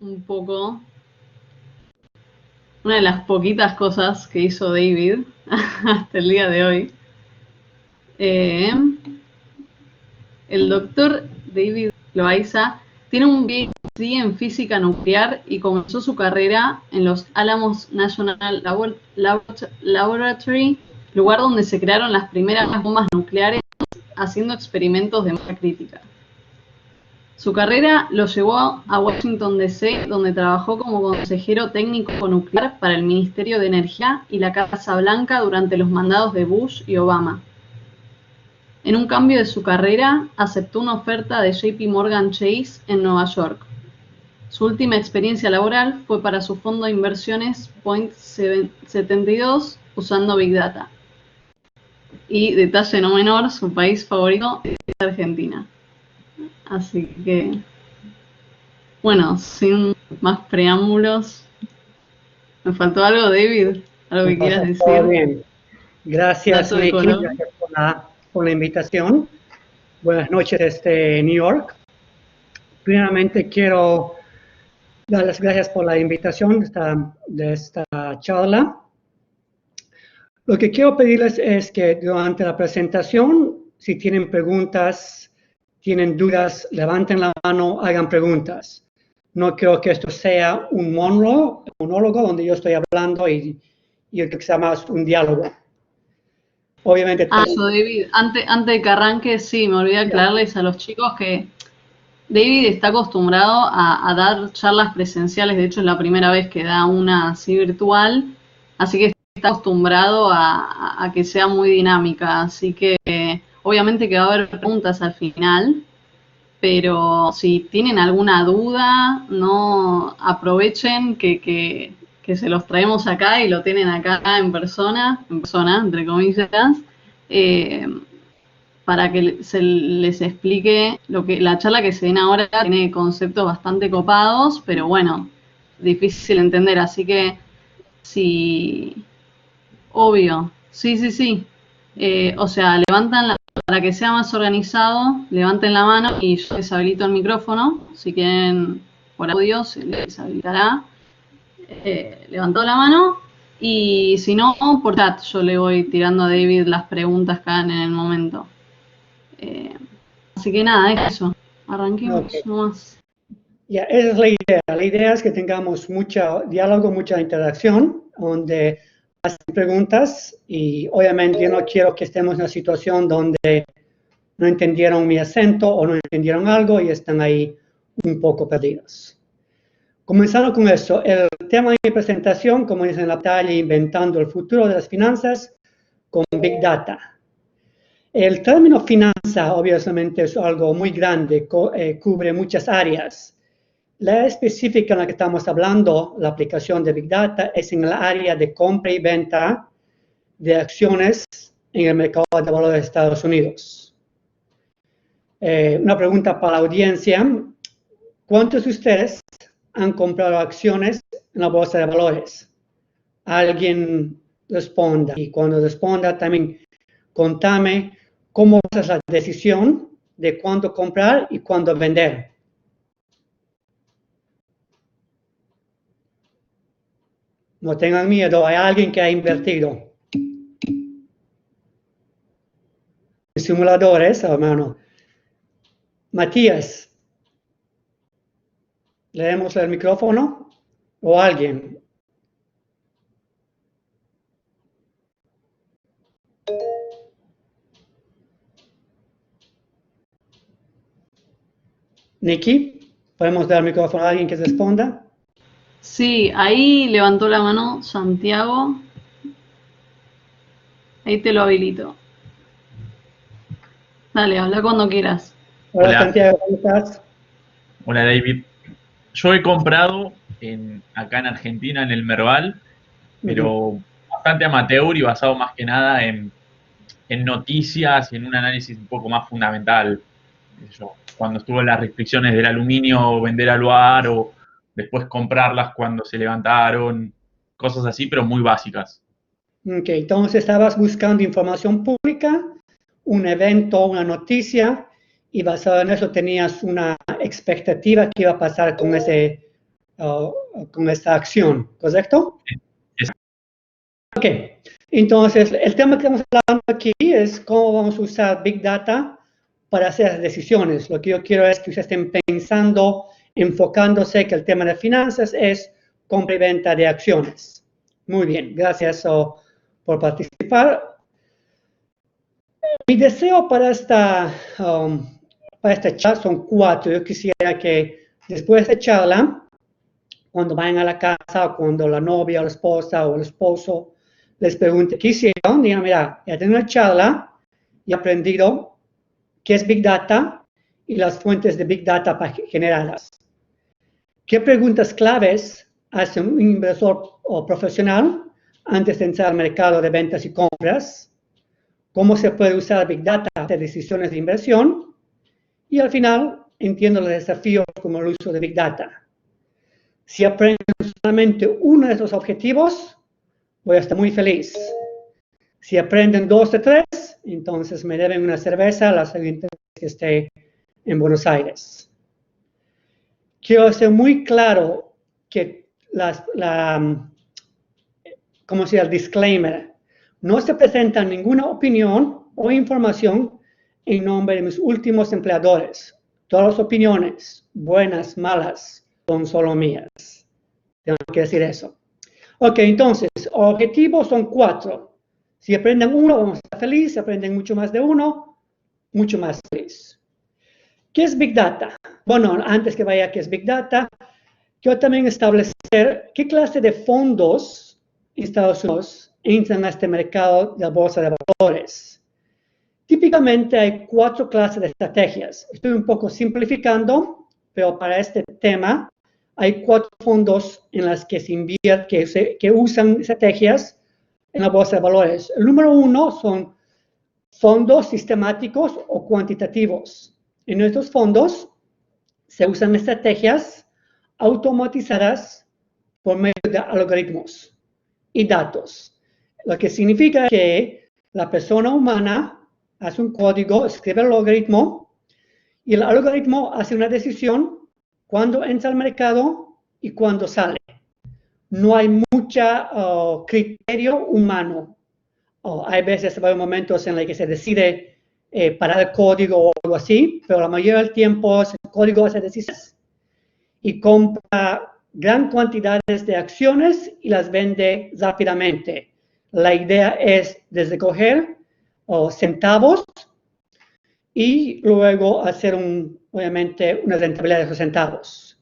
un poco una de las poquitas cosas que hizo David hasta el día de hoy. Eh, el doctor David Loaiza tiene un PhD en física nuclear y comenzó su carrera en los Alamos National Laboratory, lugar donde se crearon las primeras bombas nucleares, haciendo experimentos de masa crítica. Su carrera lo llevó a Washington D.C., donde trabajó como consejero técnico nuclear para el Ministerio de Energía y la Casa Blanca durante los mandatos de Bush y Obama. En un cambio de su carrera, aceptó una oferta de JP Morgan Chase en Nueva York. Su última experiencia laboral fue para su fondo de inversiones Point 72 usando Big Data. Y, detalle no menor, su país favorito es Argentina. Así que, bueno, sin más preámbulos, ¿me faltó algo, David? ¿Algo que quieras decir? Todo bien. Gracias, Dato de Nikki, color. gracias por la invitación. Buenas noches desde New York. Primeramente quiero dar las gracias por la invitación de esta charla. Lo que quiero pedirles es que durante la presentación, si tienen preguntas, tienen dudas, levanten la mano, hagan preguntas. No creo que esto sea un monólogo donde yo estoy hablando y yo creo que sea más un diálogo. Obviamente. David, antes de que arranque, sí, me olvidé aclararles a los chicos que David está acostumbrado a dar charlas presenciales, de hecho es la primera vez que da una así virtual, así que está acostumbrado a que sea muy dinámica, así que obviamente que va a haber preguntas al final, pero si tienen alguna duda, no aprovechen que se los traemos acá y lo tienen acá en persona, entre comillas, para que se les explique la charla que se den ahora tiene conceptos bastante copados, pero bueno, difícil de entender, así que sí, obvio, sí. O sea, para que sea más organizado, levanten la mano y yo les habilito el micrófono, si quieren por audio se les habilitará. Levantó la mano y si no, por chat yo le voy tirando a David las preguntas que hagan en el momento. Así que nada, eso. Arranquemos nomás. Ya, esa es la idea. La idea es que tengamos mucho diálogo, mucha interacción, donde hacen preguntas y obviamente yo no quiero que estemos en una situación donde no entendieron mi acento o no entendieron algo y están ahí un poco perdidos. Comenzando con eso, el tema de mi presentación, como dice en la talla, inventando el futuro de las finanzas con Big Data. El término finanza, obviamente, es algo muy grande, cubre muchas áreas. La específica en la que estamos hablando, la aplicación de Big Data, es en la área de compra y venta de acciones en el mercado de valores de Estados Unidos. Una pregunta para la audiencia. ¿Cuántos de ustedes han comprado acciones en la bolsa de valores? Alguien responda. Y cuando responda, también contame cómo es la decisión de cuándo comprar y cuándo vender. No tengan miedo, hay alguien que ha invertido. Simuladores, hermano. Matías, ¿leemos el micrófono? ¿O alguien? Nikki, ¿podemos dar el micrófono a alguien que responda? Sí, ahí levantó la mano Santiago. Ahí te lo habilito. Dale, habla cuando quieras. Hola, Santiago, ¿cómo estás? Hola, David. Yo he comprado acá en Argentina, en el Merval, pero bastante amateur y basado más que nada en noticias y en un análisis un poco más fundamental. Cuando estuvo las restricciones del aluminio, vender al lugar o después comprarlas cuando se levantaron, cosas así, pero muy básicas. Ok, entonces estabas buscando información pública, un evento, una noticia, y basado en eso tenías una expectativa que iba a pasar con con esta acción, ¿correcto? Sí. Ok, entonces el tema que estamos hablando aquí es cómo vamos a usar Big Data para hacer decisiones. Lo que yo quiero es que ustedes estén pensando, enfocándose que el tema de finanzas es compra y venta de acciones. Muy bien, gracias por participar. Mi deseo para esta charla son 4. Yo quisiera que después de esta charla, cuando vayan a la casa, o cuando la novia o la esposa o el esposo les pregunte qué hicieron, digan, mira, ya tengo una charla y he aprendido qué es Big Data y las fuentes de Big Data para generarlas. ¿Qué preguntas claves hace un inversor o profesional antes de entrar al mercado de ventas y compras? ¿Cómo se puede usar Big Data para hacer decisiones de inversión? Y al final, entiendo los desafíos como el uso de Big Data. Si aprenden solamente uno de estos objetivos, voy a estar muy feliz. Si aprenden 2 de 3, entonces me deben una cerveza la siguiente vez que esté en Buenos Aires. Quiero ser muy claro que como sea el disclaimer, no se presenta ninguna opinión o información en nombre de mis últimos empleadores. Todas las opiniones, buenas, malas, son solo mías. Tengo que decir eso. Ok, entonces, objetivos son 4. Si aprenden uno, vamos a estar felices. Si aprenden mucho más de uno, mucho más feliz. ¿Qué es Big Data? Bueno, antes que vaya a qué es Big Data, quiero también establecer qué clase de fondos en Estados Unidos entran a este mercado de la bolsa de valores. Típicamente hay 4 clases de estrategias. Estoy un poco simplificando, pero para este tema hay 4 fondos en las que se invierte, que usan estrategias en la bolsa de valores. El número 1 son fondos sistemáticos o cuantitativos. En estos fondos se usan estrategias automatizadas por medio de algoritmos y datos. Lo que significa que la persona humana hace un código, escribe el algoritmo y el algoritmo hace una decisión cuando entra al mercado y cuando sale. No hay mucho criterio humano. Hay veces, hay momentos en los que se decide parar el código o algo así, pero la mayoría del tiempo el código hace decisiones y compra gran cantidades de acciones y las vende rápidamente. La idea es desde coger centavos y luego hacer obviamente una rentabilidad de esos centavos.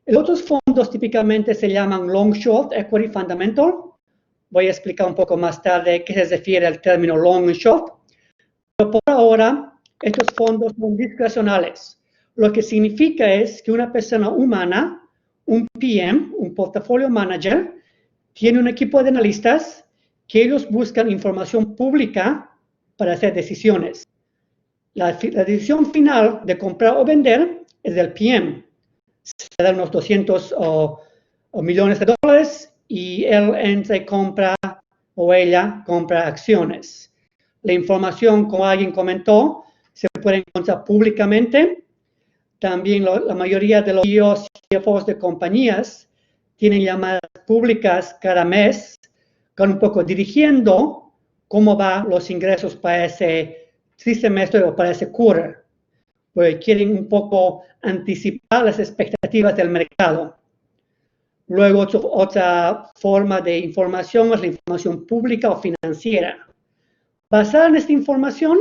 Los otros fondos típicamente se llaman Long Short Equity Fundamental. Voy a explicar un poco más tarde qué se refiere al término Long y Short. Pero por ahora, estos fondos son discrecionales. Lo que significa es que una persona humana, un PM, un Portfolio Manager, tiene un equipo de analistas que ellos buscan información pública para hacer decisiones. La decisión final de comprar o vender es del PM. Se da unos 200 millones de dólares y él entra y compra o ella compra acciones. La información, como alguien comentó, se puede encontrar públicamente. También la mayoría de los CEOs y CFOs de compañías tienen llamadas públicas cada mes, con un poco dirigiendo cómo van los ingresos para ese trimestre o para ese quarter. Porque quieren un poco anticipar las expectativas del mercado. Luego, otra forma de información es la información pública o financiera. Basada en esta información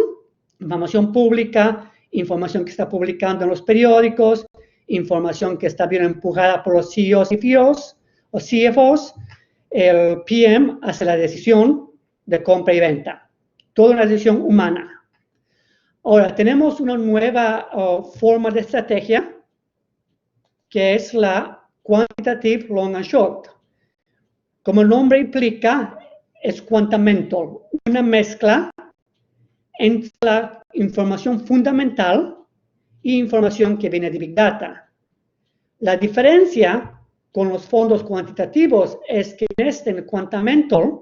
pública, información que está publicando en los periódicos, información que está bien empujada por los CEOs y FIOs o CFOs, el PM hace la decisión de compra y venta. Toda una decisión humana. Ahora, tenemos una nueva forma de estrategia que es la Quantitative Long and Short. Como el nombre implica, es quantamental, una mezcla entre la información fundamental y información que viene de Big Data. La diferencia con los fondos cuantitativos es que en este quantamental,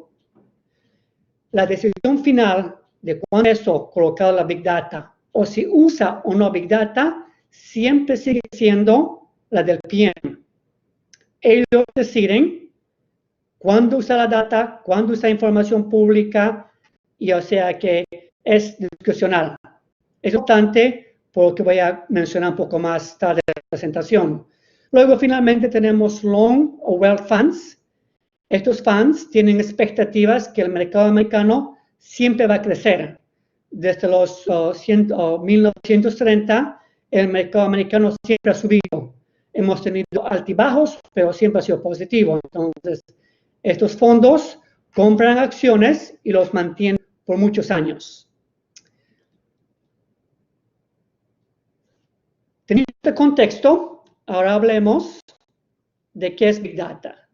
la decisión final de cuándo eso colocar la Big Data o si usa o no Big Data siempre sigue siendo la del PM. ellos deciden cuándo usar la data, cuándo usar información pública, y o sea que es discrecional. Es importante porque voy a mencionar un poco más tarde en la presentación. Luego, finalmente, tenemos long o wealth funds. Estos funds tienen expectativas que el mercado americano siempre va a crecer. Desde los 1930, el mercado americano siempre ha subido. Hemos tenido altibajos, pero siempre ha sido positivo. Entonces, estos fondos compran acciones y los mantienen por muchos años. Teniendo este contexto, ahora hablemos de qué es Big Data.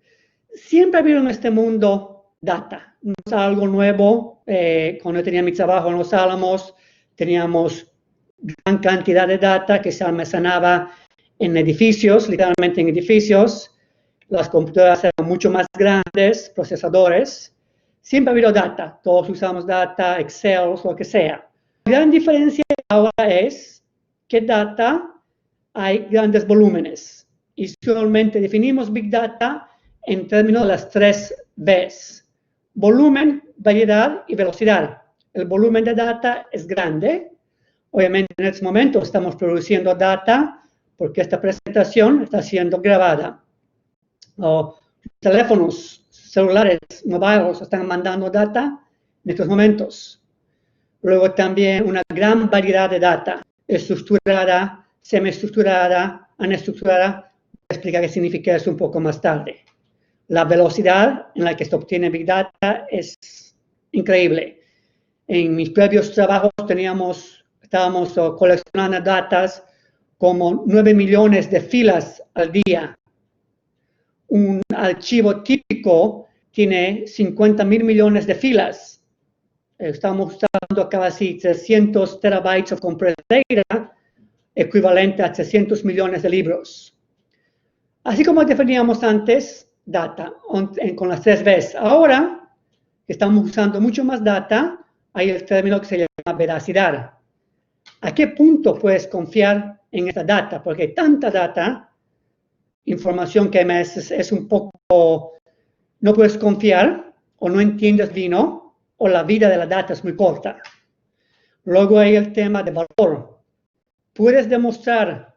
Siempre ha habido en este mundo data, no es algo nuevo. Cuando yo tenía mi trabajo en Los Álamos, teníamos gran cantidad de data que se almacenaba en edificios, literalmente en edificios. Las computadoras eran mucho más grandes, procesadores. Siempre ha habido data, todos usamos data, Excel, lo que sea. La gran diferencia ahora es que data hay grandes volúmenes. Y usualmente definimos Big Data en términos de las 3 Bs. Volumen, variedad y velocidad. El volumen de data es grande. Obviamente en este momento estamos produciendo data porque esta presentación está siendo grabada. Teléfonos celulares, mobiles, están mandando data en estos momentos. Luego también una gran variedad de data, estructurada, semiestructurada, anestructurada. Voy a explicar qué significa eso un poco más tarde. La velocidad en la que se obtiene Big Data es increíble. En mis previos trabajos estábamos coleccionando datos como 9 millones de filas al día. Un archivo típico tiene 50.000 millones de filas. Estamos usando casi 300 terabytes de compressed data, equivalente a 300 millones de libros. Así como definíamos antes, data, con las 3 Bs. Ahora, que estamos usando mucho más data, hay el término que se llama veracidad. ¿A qué punto puedes confiar en esta data? Porque hay tanta data, información que es un poco, no puedes confiar, o no entiendes bien, o la vida de la data es muy corta. Luego hay el tema de valor. Puedes demostrar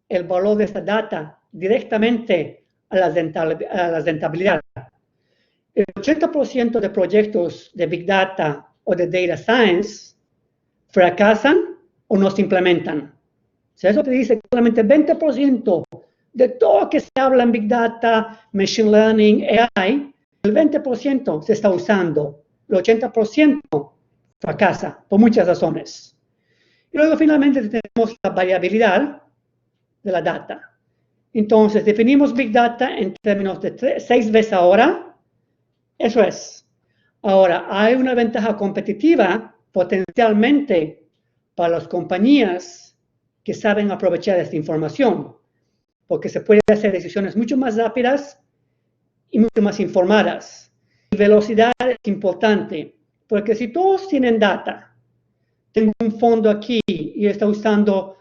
el valor de esta data directamente a la rentabilidad. El 80% de proyectos de Big Data o de Data Science fracasan o no se implementan. Si eso te dice que solamente 20% de todo lo que se habla en Big Data, Machine Learning, AI, el 20% se está usando. El 80% fracasa por muchas razones. Y luego finalmente tenemos la variabilidad de la data. Entonces definimos Big Data en términos de 6 veces ahora. Eso es. Ahora, hay una ventaja competitiva potencialmente para las compañías que saben aprovechar esta información, porque se pueden hacer decisiones mucho más rápidas y mucho más informadas. Y velocidad es importante, porque si todos tienen data, tengo un fondo aquí y está usando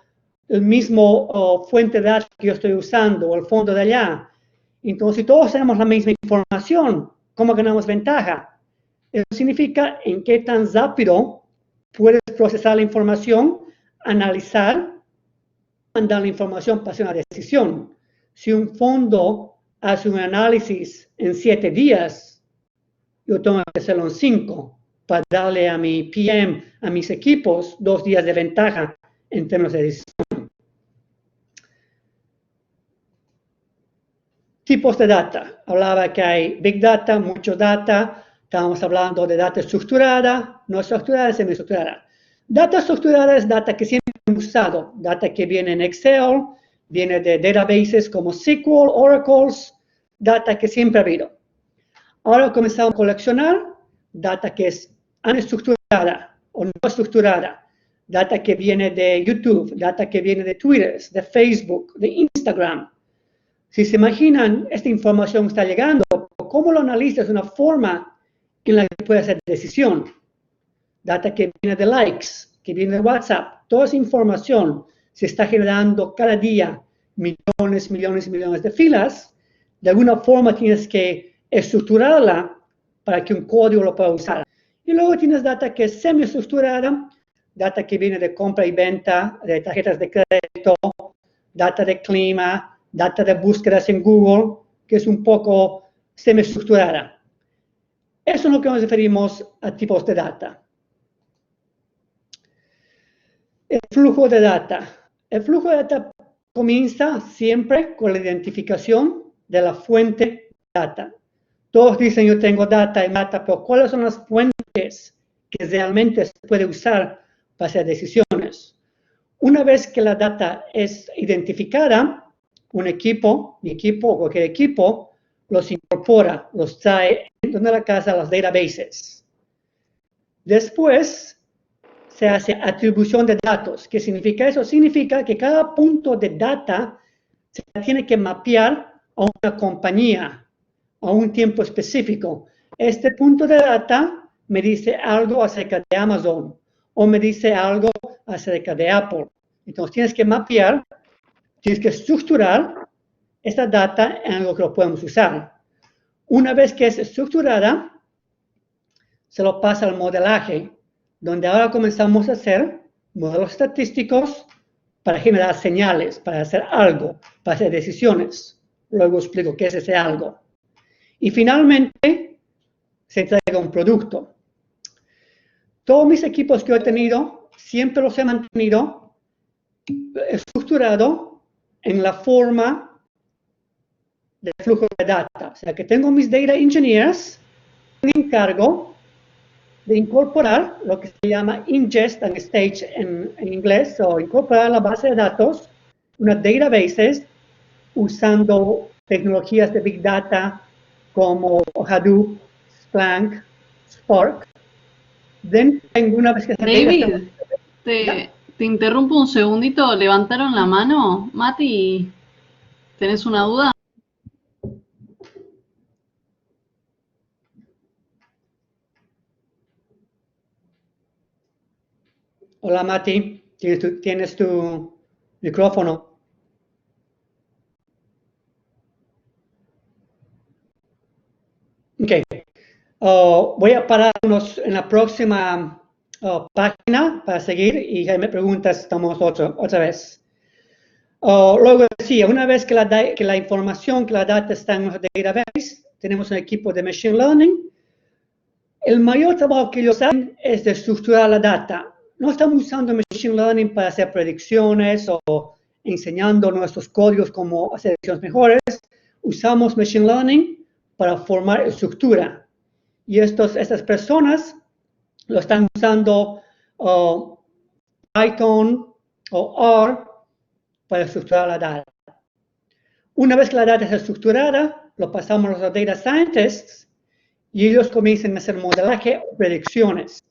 el mismo fuente de datos que yo estoy usando, o el fondo de allá, entonces si todos tenemos la misma información, ¿cómo ganamos ventaja? Eso significa en qué tan rápido puedes procesar la información, analizar, mandar la información para hacer una decisión. Si un fondo hace un análisis en 7 días, yo tengo que hacerlo en 5 para darle a mi PM, a mis equipos, 2 días de ventaja en términos de decisión. Tipos de data. Hablaba que hay Big Data, mucho data. Estábamos hablando de data estructurada, no estructurada, semiestructurada. Data estructurada es data que siempre hemos usado. Data que viene en Excel, viene de databases como SQL, Oracles, data que siempre ha habido. Ahora comenzamos a coleccionar data que es anestructurada o no estructurada. Data que viene de YouTube, data que viene de Twitter, de Facebook, de Instagram. Si se imaginan, esta información está llegando, ¿cómo lo analizas de una forma en la que puedes hacer decisión? Data que viene de likes, que viene de WhatsApp, toda esa información se está generando cada día millones, millones y millones de filas. de alguna forma tienes que estructurarla para que un código lo pueda usar. Y luego tienes data que es semi-estructurada, data que viene de compra y venta, de tarjetas de crédito, data de clima, data de búsquedas en Google, que es un poco semi-estructurada. Eso es lo que nos referimos a tipos de data. El flujo de data. El flujo de data comienza siempre con la identificación de la fuente de data. Todos dicen yo tengo data y data, pero ¿cuáles son las fuentes que realmente se puede usar para hacer decisiones? Una vez que la data es identificada, un equipo, mi equipo o cualquier equipo, los incorpora, los trae dentro de la casa a los databases. Después se hace atribución de datos. ¿Qué significa eso? Significa que cada punto de data se tiene que mapear a una compañía, a un tiempo específico. Este punto de data me dice algo acerca de Amazon o me dice algo acerca de Apple. Entonces tienes que mapear, tienes que estructurar esta data en algo que lo podemos usar. Una vez que es estructurada, se lo pasa al modelaje, donde ahora comenzamos a hacer modelos estadísticos para generar señales, para hacer algo, para hacer decisiones. Luego explico qué es ese algo. Y finalmente, se entrega un producto. Todos mis equipos que he tenido, siempre los he mantenido estructurado en la forma del flujo de data. O sea, que tengo mis data engineers, me encargo de incorporar lo que se llama ingest and stage en inglés, o incorporar la base de datos, unas databases, usando tecnologías de Big Data como Hadoop, Splunk, Spark. Una vez que David, te interrumpo un segundito. ¿Levantaron la mano? Mati, ¿tenés una duda? Hola Mati, tienes tu micrófono. Ok. Voy a pararnos en la próxima página para seguir y me preguntas, estamos otra vez. Luego decía, una vez que la información, que la data está en nuestro database, tenemos un equipo de Machine Learning. El mayor trabajo que ellos hacen es de estructurar la data. No estamos usando Machine Learning para hacer predicciones o enseñando nuestros códigos cómo hacer decisiones mejores. Usamos Machine Learning para formar estructura. Y estas personas lo están usando Python o R para estructurar la data. Una vez que la data está estructurada, lo pasamos a los data scientists y ellos comienzan a hacer modelaje o predicciones.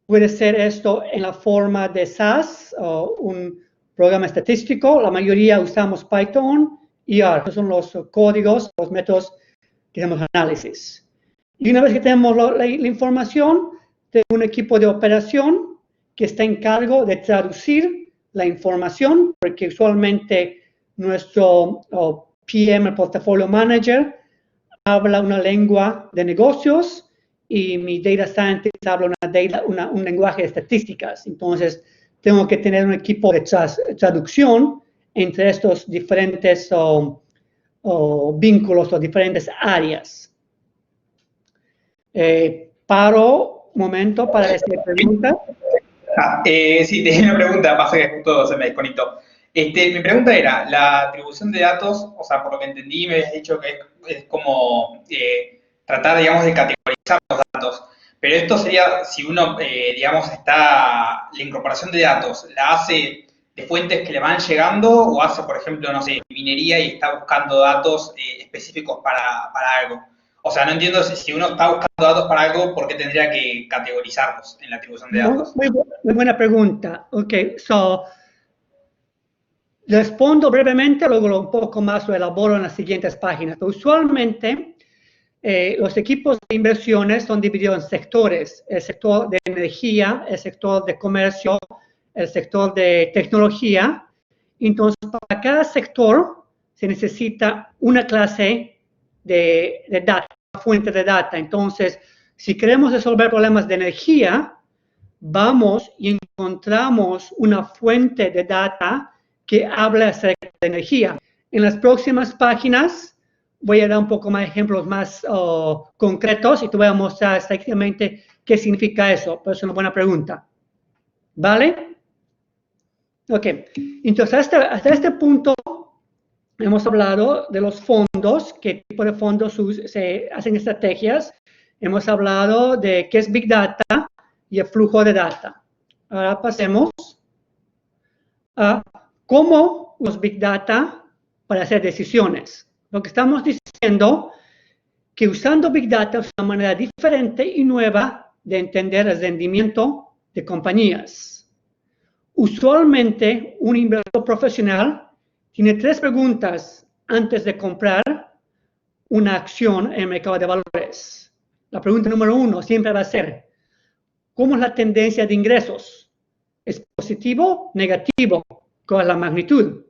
Puede ser esto en la forma de SAS o un programa estadístico. La mayoría usamos Python y R. Estos son los códigos, los métodos que hacemos análisis. Y una vez que tenemos la información, tengo un equipo de operación que está en cargo de traducir la información, porque usualmente nuestro PM, el Portfolio Manager, habla una lengua de negocios y mi Data Scientist habla un lenguaje de estadísticas. Entonces, tengo que tener un equipo de traducción entre estos diferentes vínculos o diferentes áreas. Paro un momento para hacer preguntas. Sí, tenía una pregunta, pasa que justo se me desconectó. Mi pregunta era, la atribución de datos, o sea, por lo que entendí, me habías dicho que es como tratar, digamos, de categorizar los datos. Pero esto sería, si uno, digamos, la incorporación de datos, ¿la hace de fuentes que le van llegando o hace, por ejemplo, no sé, minería y está buscando datos específicos para algo? O sea, no entiendo si uno está buscando datos para algo, ¿por qué tendría que categorizarlos en la atribución de datos? Muy buena pregunta. Ok, respondo brevemente, luego un poco más lo elaboro en las siguientes páginas. Pero usualmente, los equipos de inversiones son divididos en sectores. El sector de energía, el sector de comercio, el sector de tecnología. Entonces, para cada sector se necesita una clase de data, una fuente de data. Entonces, si queremos resolver problemas de energía, vamos y encontramos una fuente de data que habla acerca de energía. En las próximas páginas voy a dar un poco más ejemplos más concretos y te voy a mostrar exactamente qué significa eso, pero es una buena pregunta. ¿Vale? Ok, entonces hasta este punto hemos hablado de los fondos, qué tipo de fondos se hacen estrategias. Hemos hablado de qué es Big Data y el flujo de data. Ahora pasemos a cómo los Big Data para hacer decisiones. Lo que estamos diciendo que usando Big Data es una manera diferente y nueva de entender el rendimiento de compañías. Usualmente, un inversor profesional tiene 3 preguntas antes de comprar una acción en el mercado de valores. La pregunta número 1 siempre va a ser, ¿cómo es la tendencia de ingresos? ¿Es positivo, negativo? ¿Cuál es la magnitud?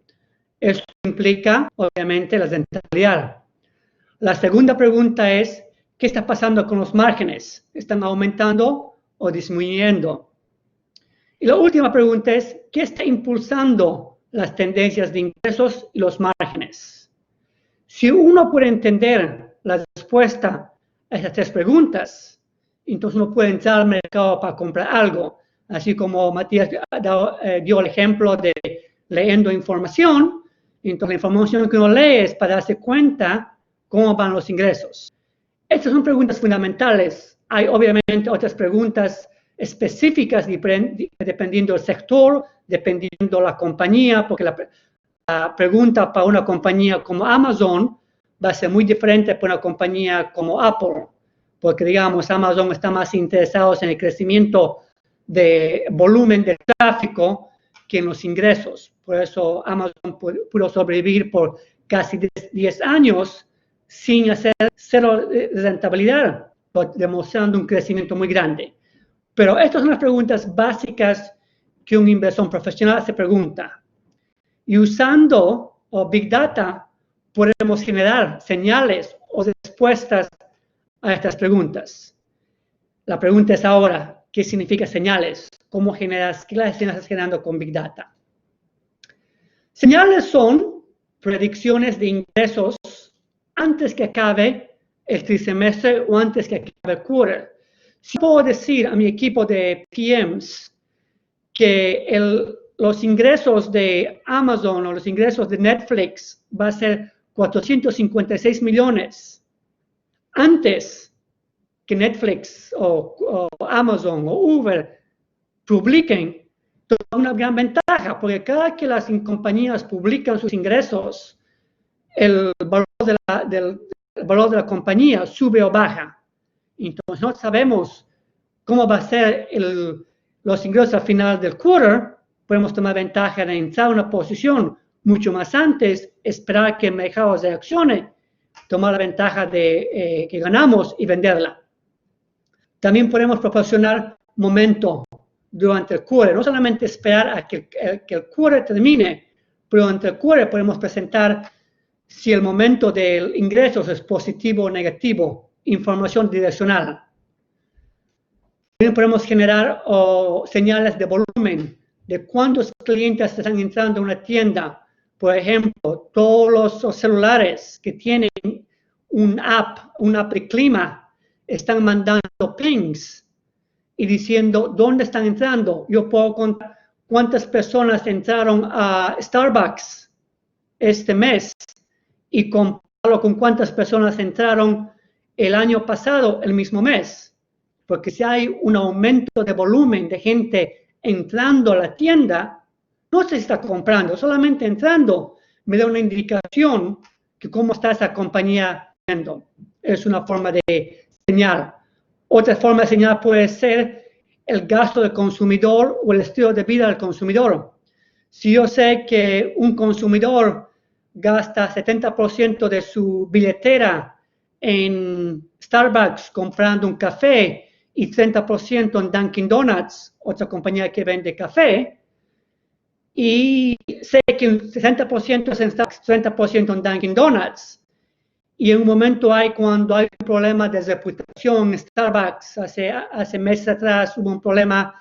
Eso implica, obviamente, la rentabilidad. La segunda pregunta es, ¿qué está pasando con los márgenes? ¿Están aumentando o disminuyendo? Y la última pregunta es, ¿qué está impulsando las tendencias de ingresos y los márgenes? Si uno puede entender la respuesta a estas 3 preguntas, entonces uno puede entrar al mercado para comprar algo, así como Matías dio el ejemplo de leyendo información. Entonces la información que uno lee es para darse cuenta cómo van los ingresos. Estas son preguntas fundamentales. Hay obviamente otras preguntas específicas dependiendo del sector, dependiendo de la compañía, porque la pregunta para una compañía como Amazon va a ser muy diferente para una compañía como Apple, porque digamos Amazon está más interesado en el crecimiento de volumen de tráfico que en los ingresos. Por eso Amazon pudo sobrevivir por casi 10 años sin hacer cero rentabilidad, demostrando un crecimiento muy grande. Pero estas son las preguntas básicas que un inversor profesional se pregunta. Y usando Big Data podemos generar señales o respuestas a estas preguntas. La pregunta es ahora, ¿qué significa señales? ¿Qué señales estás generando con Big Data? Señales son predicciones de ingresos antes que acabe el trimestre o antes que acabe el quarter. Si puedo decir a mi equipo de PMs que los ingresos de Amazon o los ingresos de Netflix va a ser 456 millones antes que Netflix o Amazon o Uber publiquen, toma una gran ventaja, porque cada que las compañías publican sus ingresos, el valor de la compañía sube o baja. Entonces no sabemos cómo va a ser los ingresos al final del quarter. Podemos tomar ventaja de entrar en una posición mucho más antes, esperar que el mercado reaccione, tomar la ventaja de que ganamos y venderla. También podemos proporcionar momento durante el quarter, no solamente esperar a que el quarter termine, pero durante el quarter podemos presentar si el momento de ingresos es positivo o negativo, información direccional. También podemos generar señales de volumen, de cuántos clientes están entrando a una tienda. Por ejemplo, todos los celulares que tienen una app de clima, están mandando pings y diciendo dónde están entrando. Yo puedo contar cuántas personas entraron a Starbucks este mes y compararlo con cuántas personas entraron el año pasado, el mismo mes. Porque si hay un aumento de volumen de gente entrando a la tienda, no se está comprando, solamente entrando, me da una indicación que cómo está esa compañía yendo. Es una forma de señal. Otra forma de señal puede ser el gasto del consumidor o el estilo de vida del consumidor. Si yo sé que un consumidor gasta 70% de su billetera en Starbucks comprando un café y 30% en Dunkin' Donuts, otra compañía que vende café, y sé que un 60% es en Starbucks, 30% en Dunkin' Donuts. Y en un momento cuando hay un problema de reputación en Starbucks, hace meses atrás hubo un problema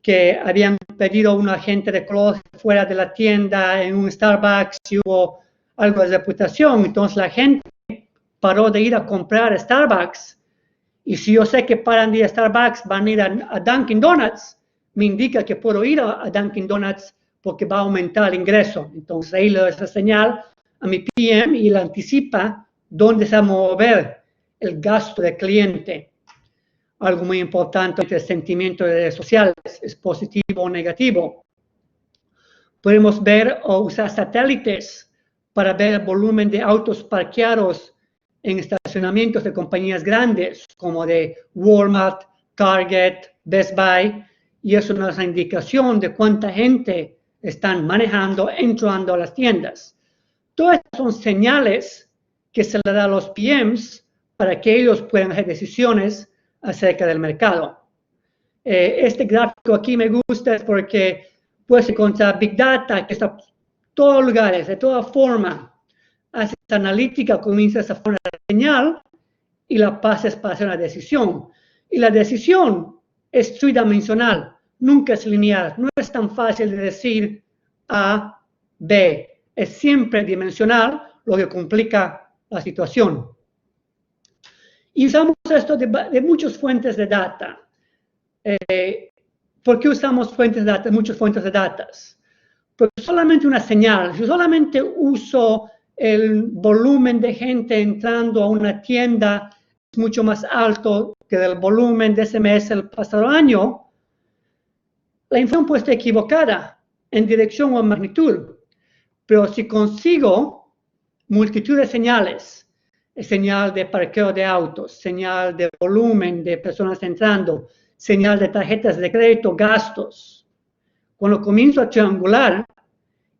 que habían pedido a un agente de color fuera de la tienda en un Starbucks y hubo algo de reputación. Entonces la gente paró de ir a comprar a Starbucks. Y si yo sé que paran de ir a Starbucks, van a ir a Dunkin' Donuts, me indica que puedo ir a Dunkin' Donuts porque va a aumentar el ingreso. Entonces ahí le doy esa señal a mi PM y le anticipa dónde se va a mover el gasto del cliente. Algo muy importante es el sentimiento de redes sociales, es positivo o negativo. Podemos ver o usar satélites para ver el volumen de autos parqueados en estacionamientos de compañías grandes como de Walmart, Target, Best Buy, y eso nos da indicación de cuánta gente están manejando, entrando a las tiendas. Todas estas son señales que se le da a los PMs para que ellos puedan hacer decisiones acerca del mercado. Este gráfico aquí me gusta porque puedes encontrar Big Data que está en todos lugares, de toda forma. Haces analítica, comienzas a poner la señal y la pasas para hacer una decisión. Y la decisión es tridimensional, nunca es lineal. No es tan fácil de decir A, B. Es siempre dimensional, lo que complica la situación. Y usamos esto de muchas fuentes de data. ¿Por qué usamos muchas fuentes de datos? Porque solamente una señal, si solamente uso el volumen de gente entrando a una tienda es mucho más alto que el volumen de ese mes el pasado año, la información puede estar equivocada en dirección o magnitud. Pero si consigo multitud de señales, señal de parqueo de autos, señal de volumen de personas entrando, señal de tarjetas de crédito, gastos, cuando comienzo a triangular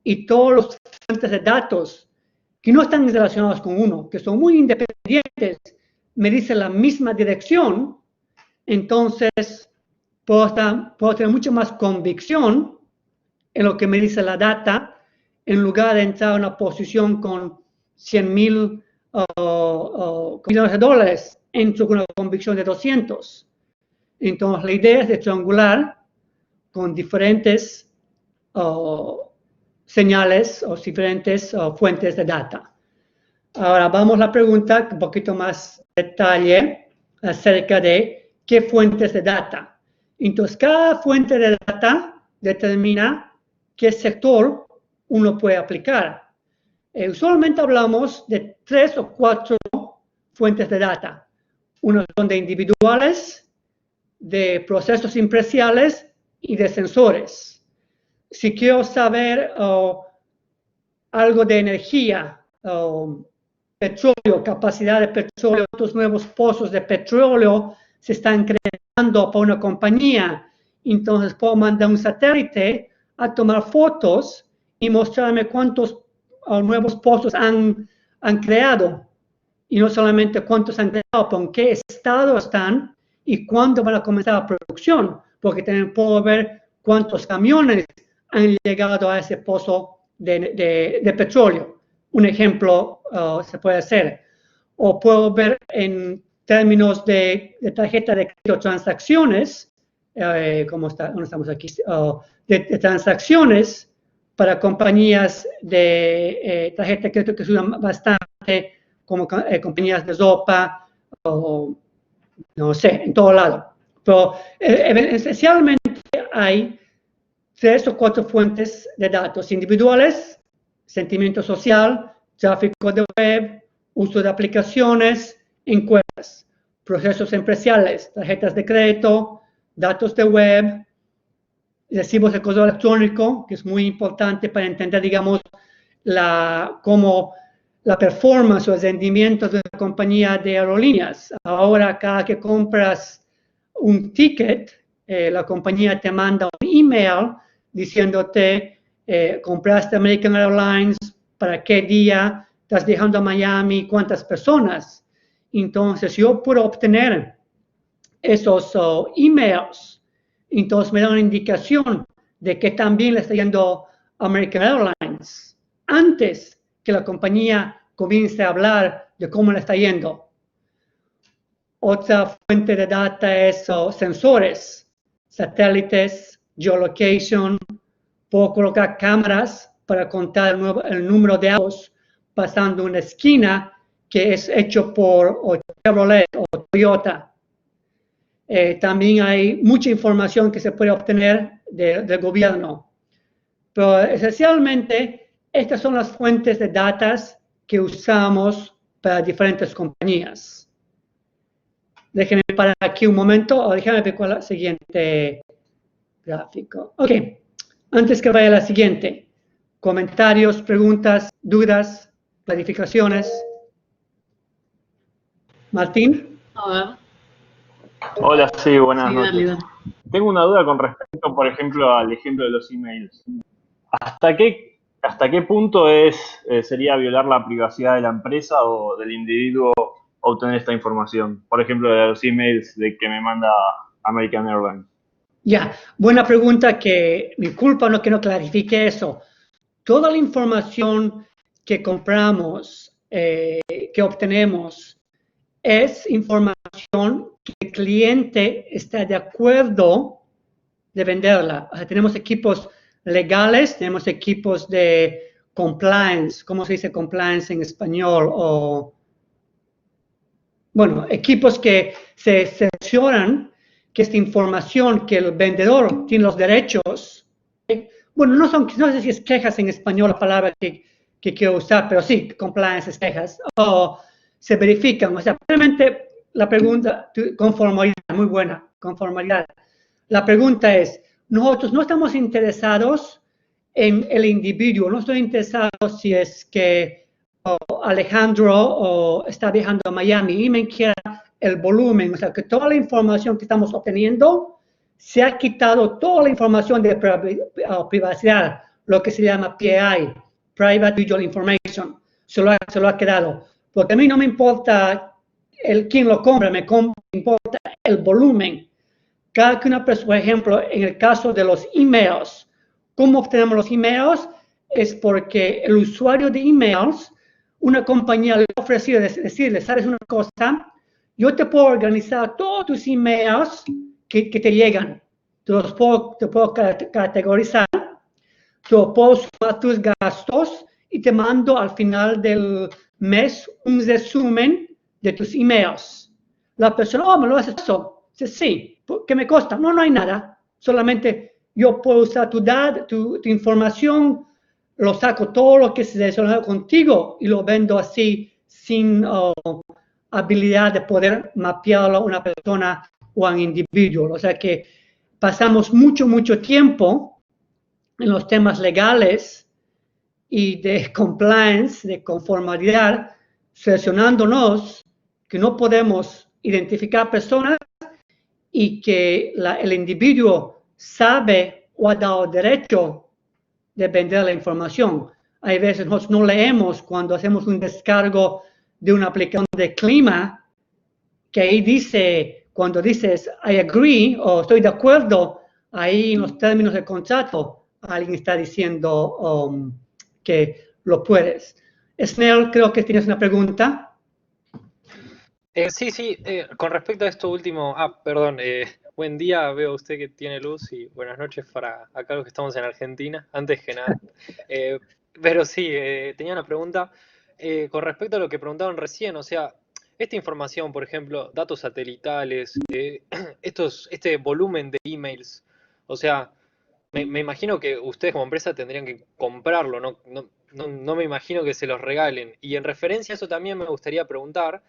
y todos los fuentes de datos que no están relacionados con uno, que son muy independientes, me dicen la misma dirección, entonces puedo tener mucha más convicción en lo que me dice la data, en lugar de entrar a una posición con 100,000 millones de dólares, entro con una convicción de 200. Entonces, la idea es de triangular con diferentes señales o diferentes fuentes de data. Ahora, vamos a la pregunta, un poquito más detalle acerca de qué fuentes de data. Entonces, cada fuente de data determina qué sector uno puede aplicar. Usualmente hablamos de 3 o 4 fuentes de data. Uno son de individuales, de procesos empresariales y de sensores. Si quiero saber algo de energía, petróleo, capacidad de petróleo, estos nuevos pozos de petróleo se están creando por una compañía, entonces puedo mandar un satélite a tomar fotos y mostrarme cuántos nuevos pozos han creado. Y no solamente cuántos han creado, pero en qué estado están y cuándo van a comenzar la producción, porque también puedo ver cuántos camiones han llegado a ese pozo de petróleo. Un ejemplo se puede hacer. O puedo ver en términos de tarjeta de crédito, transacciones, ¿cómo está? ¿Dónde estamos aquí? De transacciones para compañías de tarjeta de crédito que se usan bastante, como compañías de ropa, o no sé, en todo lado. Pero esencialmente hay 3 o 4 fuentes de datos individuales: sentimiento social, tráfico de web, uso de aplicaciones, encuestas, procesos empresariales, tarjetas de crédito, datos de web, recibos de correo electrónico, que es muy importante para entender, digamos, cómo la performance o el rendimiento de una compañía de aerolíneas. Ahora, cada que compras un ticket, la compañía te manda un email diciéndote, compraste American Airlines, para qué día, estás viajando a Miami, cuántas personas. Entonces, yo puedo obtener esos emails. Entonces, me da una indicación de que también le está yendo American Airlines, antes que la compañía comience a hablar de cómo le está yendo. Otra fuente de data es sensores, satélites, geolocation. Puedo colocar cámaras para contar el número de autos pasando una esquina que es hecho por Chevrolet o Toyota. También hay mucha información que se puede obtener del gobierno. Pero esencialmente, estas son las fuentes de datos que usamos para diferentes compañías. Déjenme parar aquí un momento o déjenme ver cuál es la siguiente gráfico. Ok, antes que vaya a la siguiente, comentarios, preguntas, dudas, clarificaciones. Martín. A ver. Hola, sí, buenas Sí, noches. dale. Tengo una duda con respecto, por ejemplo, al ejemplo de los emails. ¿Hasta qué punto sería violar la privacidad de la empresa o del individuo obtener esta información? Por ejemplo, de los emails de que me manda American Airlines. Ya, buena pregunta, que mi culpa no que no clarifique eso. Toda la información que compramos, que obtenemos, es información que el cliente está de acuerdo de venderla. O sea, tenemos equipos legales, tenemos equipos de compliance. ¿Cómo se dice compliance en español? O, bueno, equipos que se cercioran que esta información que el vendedor tiene los derechos, bueno, no sé si es quejas en español la palabra que quiero usar, pero sí, compliance es quejas, o se verifican. O sea, realmente la pregunta, conformidad, muy buena, conformidad. La pregunta es, nosotros no estamos interesados en el individuo, no estoy interesado si es que Alejandro está viajando a Miami y me quiera el volumen, o sea, que toda la información que estamos obteniendo, se ha quitado toda la información de privacidad, lo que se llama PII, Private Visual Information, se lo ha quedado. Porque a mí no me importa quién lo compra, me importa el volumen. Cada que una persona, por ejemplo, en el caso de los emails, ¿cómo obtenemos los emails? Es porque el usuario de emails, una compañía le ha ofrecido decirle, ¿sabes una cosa? Yo te puedo organizar todos tus emails que te llegan. Te puedo categorizar, te puedo sumar tus gastos y te mando al final del mes un resumen de tus emails. La persona, ¿me lo haces eso? Dice, sí. ¿Qué me cuesta? No hay nada. Solamente yo puedo usar tu información, lo saco todo lo que se relaciona contigo y lo vendo así sin habilidad de poder mapearlo a una persona o a un individuo. O sea que pasamos mucho tiempo en los temas legales y de compliance, de conformidad, seleccionándonos que no podemos identificar personas y que el individuo sabe o ha dado derecho de vender la información. Hay veces nosotros no leemos cuando hacemos un descargo de una aplicación de clima, que ahí dice, cuando dices I agree o estoy de acuerdo, ahí en los términos del contrato alguien está diciendo que lo puedes. Snell, creo que tienes una pregunta. Sí, con respecto a esto último, perdón, buen día, veo usted que tiene luz y buenas noches para acá los que estamos en Argentina, antes que nada. Pero sí, tenía una pregunta con respecto a lo que preguntaron recién, o sea, esta información, por ejemplo, datos satelitales, este volumen de emails, o sea, me imagino que ustedes como empresa tendrían que comprarlo, no me imagino que se los regalen. Y en referencia a eso también me gustaría preguntar,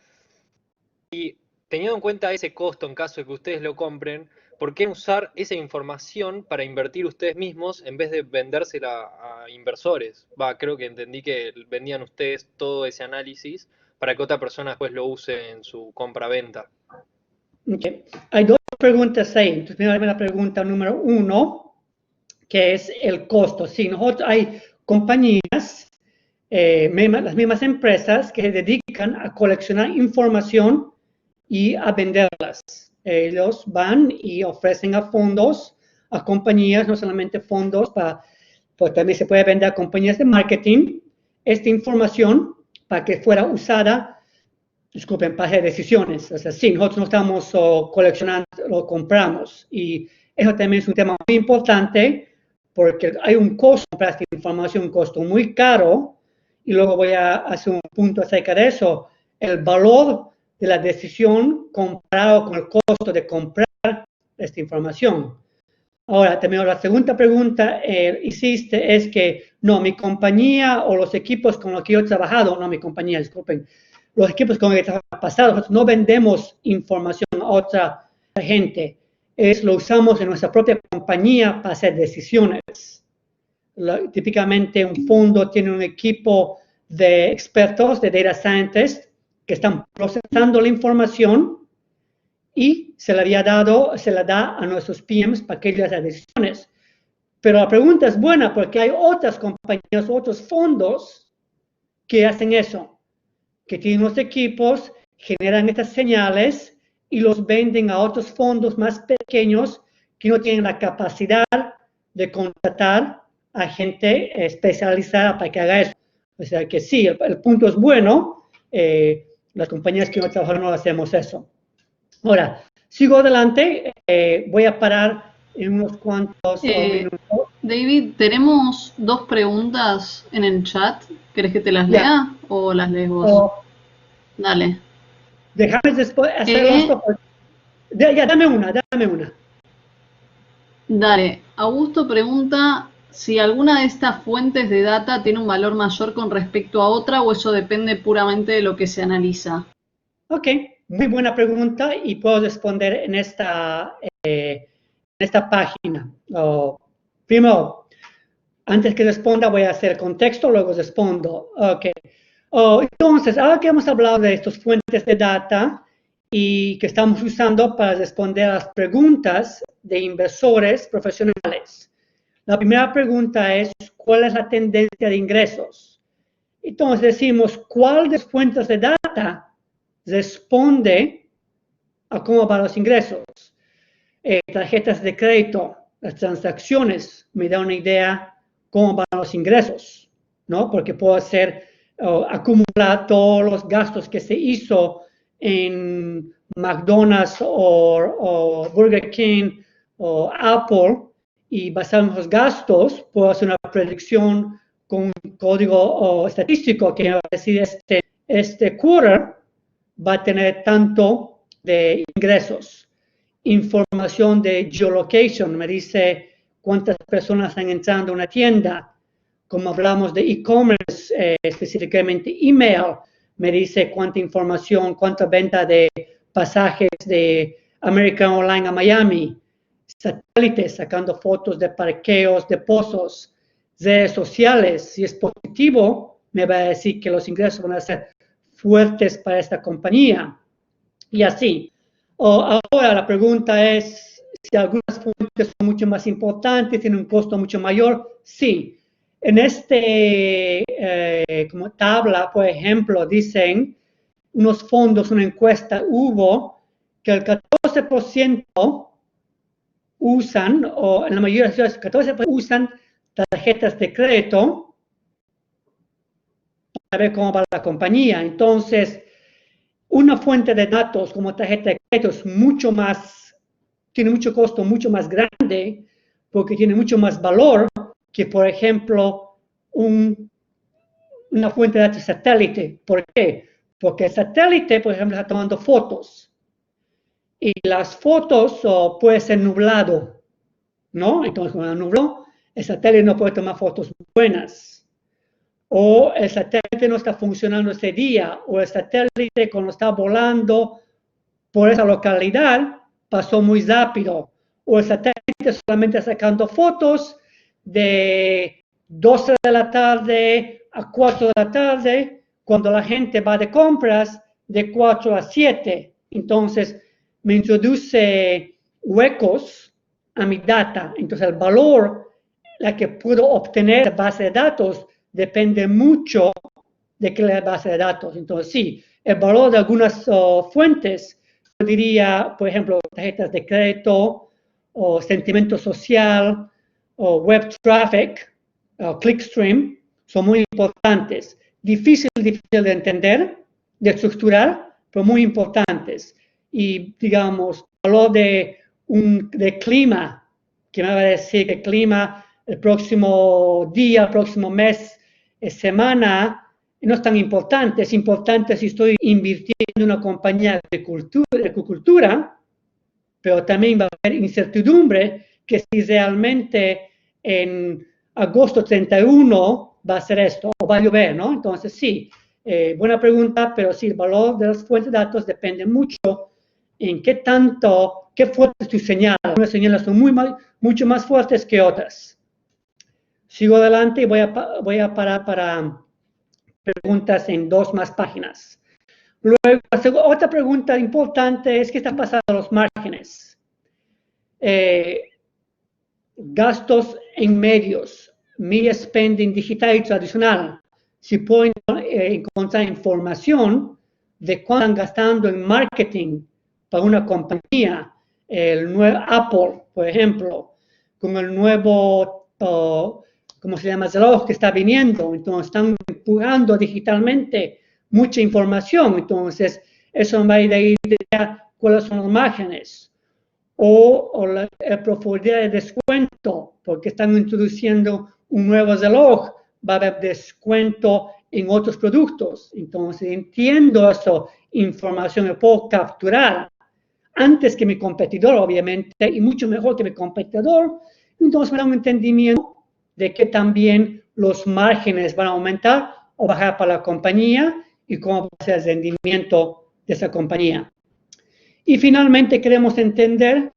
y teniendo en cuenta ese costo en caso de que ustedes lo compren, ¿por qué usar esa información para invertir ustedes mismos en vez de vendérsela a inversores? Creo que entendí que vendían ustedes todo ese análisis para que otra persona después lo use en su compra-venta. Okay. Hay dos preguntas ahí. Entonces, primero la pregunta número 1, que es el costo. Sí, nosotros hay compañías, las mismas empresas que se dedican a coleccionar información y a venderlas. Ellos van y ofrecen a fondos, a compañías, no solamente fondos para pues también se puede vender a compañías de marketing esta información para que fuera usada, disculpen, para hacer decisiones. O sea, sí, nosotros no estamos coleccionando, lo compramos. Y eso también es un tema muy importante porque hay un costo para esta información, un costo muy caro. Y luego voy a hacer un punto acerca de eso. El valor de la decisión comparado con el costo de comprar esta información. Ahora, también la segunda pregunta hiciste es que, no, mi compañía o los equipos con los que yo he trabajado, no mi compañía, disculpen, los equipos con los que he trabajado, nosotros no vendemos información a otra gente, lo usamos en nuestra propia compañía para hacer decisiones. Típicamente un fondo tiene un equipo de expertos, de data scientists, que están procesando la información y se la da a nuestros PMs para que ellos hagan decisiones. Pero la pregunta es buena porque hay otras compañías, otros fondos que hacen eso, que tienen los equipos, generan estas señales y los venden a otros fondos más pequeños que no tienen la capacidad de contratar a gente especializada para que haga eso. O sea que sí, el punto es bueno, las compañías que no trabajan no hacemos eso. Ahora, sigo adelante, voy a parar en unos cuantos minutos. David, tenemos 2 preguntas en el chat. ¿Querés que te las lea o las lees vos? Dale. Déjame después hacer esto. Ya, dame una. Dale. Augusto pregunta si alguna de estas fuentes de data tiene un valor mayor con respecto a otra o eso depende puramente de lo que se analiza. Ok, muy buena pregunta y puedo responder en esta página. Primero, antes que responda voy a hacer contexto, luego respondo. Ok. Entonces, ahora que hemos hablado de estas fuentes de data y que estamos usando para responder a las preguntas de inversores profesionales. La primera pregunta es, ¿cuál es la tendencia de ingresos? Entonces decimos, ¿cuál de las fuentes de data responde a cómo van los ingresos? Tarjetas de crédito, las transacciones me dan una idea cómo van los ingresos, ¿no? Porque puedo acumular todos los gastos que se hizo en McDonald's o Burger King o Apple y basado en los gastos puedo hacer una predicción con un código estadístico que va a decir este quarter va a tener tanto de ingresos. Información de geolocation me dice cuántas personas están entrando a una tienda. Como hablamos de e-commerce, específicamente email, me dice cuánta información, cuánta venta de pasajes de American Online a Miami. Satélites sacando fotos de parqueos, de pozos, redes sociales. Si es positivo, me va a decir que los ingresos van a ser fuertes para esta compañía. Y así. Ahora la pregunta es si algunas fuentes son mucho más importantes, tienen un costo mucho mayor. Sí. En como tabla, por ejemplo, dicen unos fondos, una encuesta hubo que el 14% usan, o en la mayoría de las ciudades, 14% usan tarjetas de crédito para ver cómo va la compañía. Entonces, una fuente de datos como tarjeta de crédito es tiene mucho costo, mucho más grande, porque tiene mucho más valor que, por ejemplo, una fuente de datos satélite. ¿Por qué? Porque el satélite, por ejemplo, está tomando fotos. Y las fotos puede ser nublado, ¿no? Entonces, cuando nubló, el satélite no puede tomar fotos buenas. O el satélite no está funcionando ese día, o el satélite cuando está volando por esa localidad pasó muy rápido, o el satélite solamente sacando fotos de 12 de la tarde a 4 de la tarde, cuando la gente va de compras de 4 a 7. Entonces, me introduce huecos a mi data. Entonces, el valor la que puedo obtener de base de datos depende mucho de qué la base de datos. Entonces, sí, el valor de algunas fuentes, yo diría, por ejemplo, tarjetas de crédito o sentimiento social o web traffic, clickstream son muy importantes. Difícil de entender, de estructurar, pero muy importantes. Y, digamos, habló de clima, que me va a decir que el clima el próximo día, el próximo mes, semana, no es tan importante. Es importante si estoy invirtiendo en una compañía de agricultura, pero también va a haber incertidumbre que si realmente en agosto 31 va a ser esto, o va a llover, ¿no? Entonces, sí, buena pregunta, pero sí, el valor de las fuentes de datos depende mucho en qué fuerte es tu señal. Algunas señales son mucho más fuertes que otras. Sigo adelante y voy a parar para preguntas en 2 más páginas. Luego, otra pregunta importante es qué está pasando en los márgenes. Gastos en medios, media spending digital y tradicional. Si pueden encontrar información de cuánto están gastando en marketing para una compañía, el nuevo Apple, por ejemplo, con el nuevo, ¿cómo se llama? Reloj que está viniendo. Entonces, están empujando digitalmente mucha información. Entonces, eso va a ir a cuáles son los márgenes. O la profundidad de descuento, porque están introduciendo un nuevo reloj, va a haber descuento en otros productos. Entonces, entiendo esa información, la puedo capturar antes que mi competidor, obviamente, y mucho mejor que mi competidor. Entonces, me da un entendimiento de que también los márgenes van a aumentar o bajar para la compañía y cómo va a ser el rendimiento de esa compañía. Y finalmente queremos entender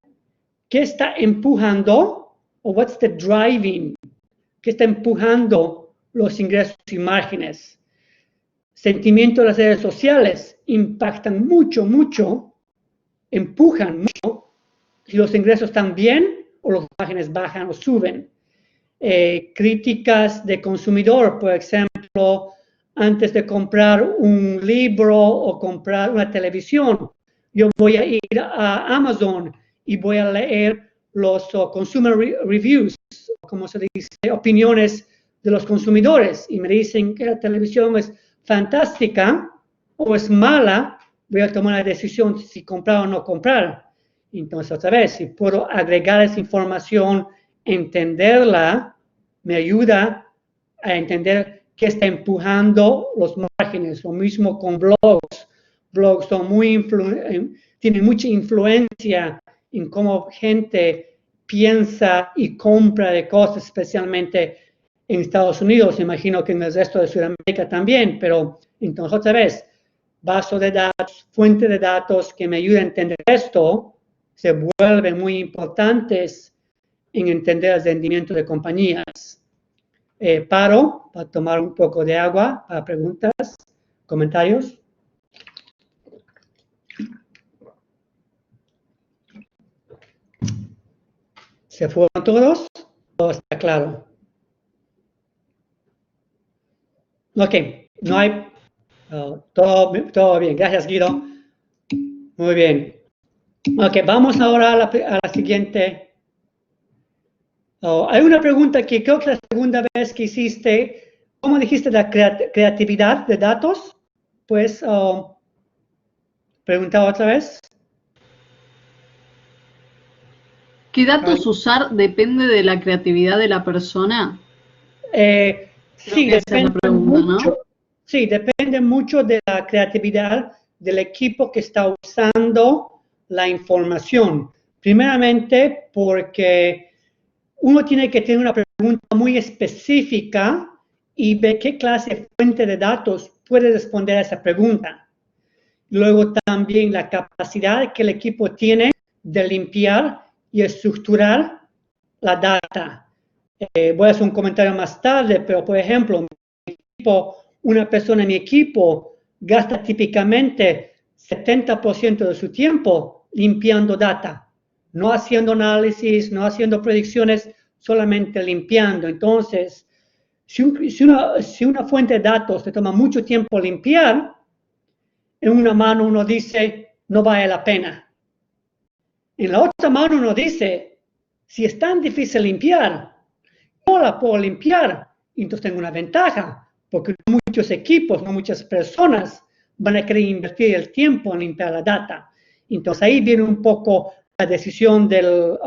qué está empujando, o what's the driving, qué está empujando los ingresos y márgenes. Sentimientos de las redes sociales impactan mucho, empujan mucho si los ingresos están bien o los márgenes bajan o suben. Críticas de consumidor, por ejemplo, antes de comprar un libro o comprar una televisión, yo voy a ir a Amazon y voy a leer los consumer reviews, como se dice, opiniones de los consumidores, y me dicen que la televisión es fantástica o es mala, voy a tomar la decisión si comprar o no comprar. Entonces, otra vez, si puedo agregar esa información, entenderla, me ayuda a entender qué está empujando los márgenes. Lo mismo con blogs. Blogs son tienen mucha influencia en cómo gente piensa y compra de cosas, especialmente en Estados Unidos. Imagino que en el resto de Sudamérica también, pero entonces otra vez, base de datos, fuente de datos que me ayuda a entender esto, se vuelven muy importantes en entender el rendimiento de compañías. Paro para tomar un poco de agua para preguntas, comentarios. ¿Se fueron todos? Todo está claro. Ok, no hay... todo bien, gracias Guido. Muy bien. Ok, vamos ahora a la siguiente. Hay una pregunta que creo que la segunda vez que hiciste, ¿cómo dijiste la creatividad de datos? Pues, preguntaba otra vez. ¿Qué datos usar depende de la creatividad de la persona? Sí, depende mucho. ¿No? Sí, depende mucho de la creatividad del equipo que está usando la información. Primeramente, porque uno tiene que tener una pregunta muy específica y ver qué clase de fuente de datos puede responder a esa pregunta. Luego también la capacidad que el equipo tiene de limpiar y estructurar la data. Voy a hacer un comentario más tarde, pero por ejemplo, una persona en mi equipo gasta típicamente 70% de su tiempo limpiando data, no haciendo análisis, no haciendo predicciones, solamente limpiando. Entonces, si una fuente de datos te toma mucho tiempo limpiar, en una mano uno dice, no vale la pena. En la otra mano uno dice, si es tan difícil limpiar, no la puedo limpiar, entonces tengo una ventaja, porque no muchos equipos, no muchas personas van a querer invertir el tiempo en limpiar la data. Entonces ahí viene un poco la decisión del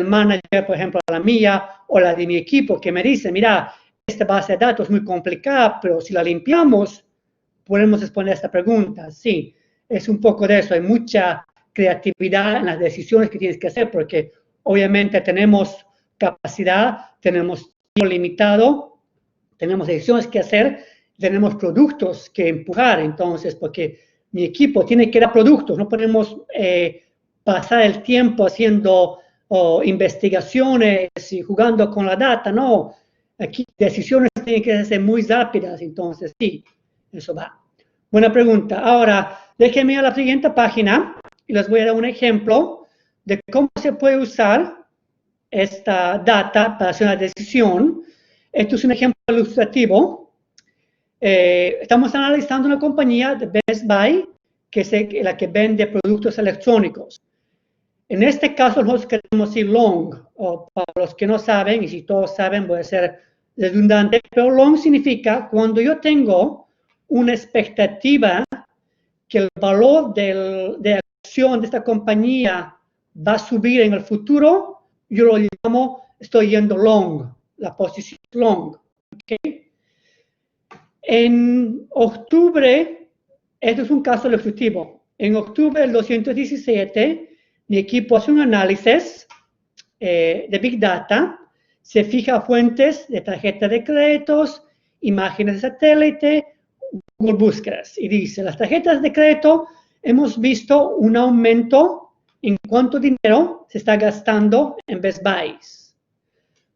manager, por ejemplo, la mía o la de mi equipo, que me dice, mira, esta base de datos es muy complicada, pero si la limpiamos, podemos responder esta pregunta. Sí, es un poco de eso. Hay mucha creatividad en las decisiones que tienes que hacer, porque obviamente tenemos capacidad, tenemos tiempo limitado, tenemos decisiones que hacer, tenemos productos que empujar. Entonces, porque mi equipo tiene que dar productos, no podemos pasar el tiempo haciendo investigaciones y jugando con la data, no. Aquí decisiones tienen que ser muy rápidas, entonces sí, eso va. Buena pregunta. Ahora, déjenme ir a la siguiente página y les voy a dar un ejemplo de cómo se puede usar esta data para hacer una decisión. Esto es un ejemplo ilustrativo. Estamos analizando una compañía de Best Buy, que es la que vende productos electrónicos. En este caso, nosotros queremos ir long, o para los que no saben, y si todos saben, voy a ser redundante, pero long significa cuando yo tengo una expectativa que el valor de acción de esta compañía va a subir en el futuro, yo lo llamo, estoy yendo long, la posición long. ¿Okay? En octubre, esto es un caso ilustrativo, en octubre del 217, mi equipo hace un análisis de Big Data, se fija fuentes de tarjeta de créditos, imágenes de satélite, Google Búsquedas, y dice, las tarjetas de crédito hemos visto un aumento en cuánto dinero se está gastando en Best Buys.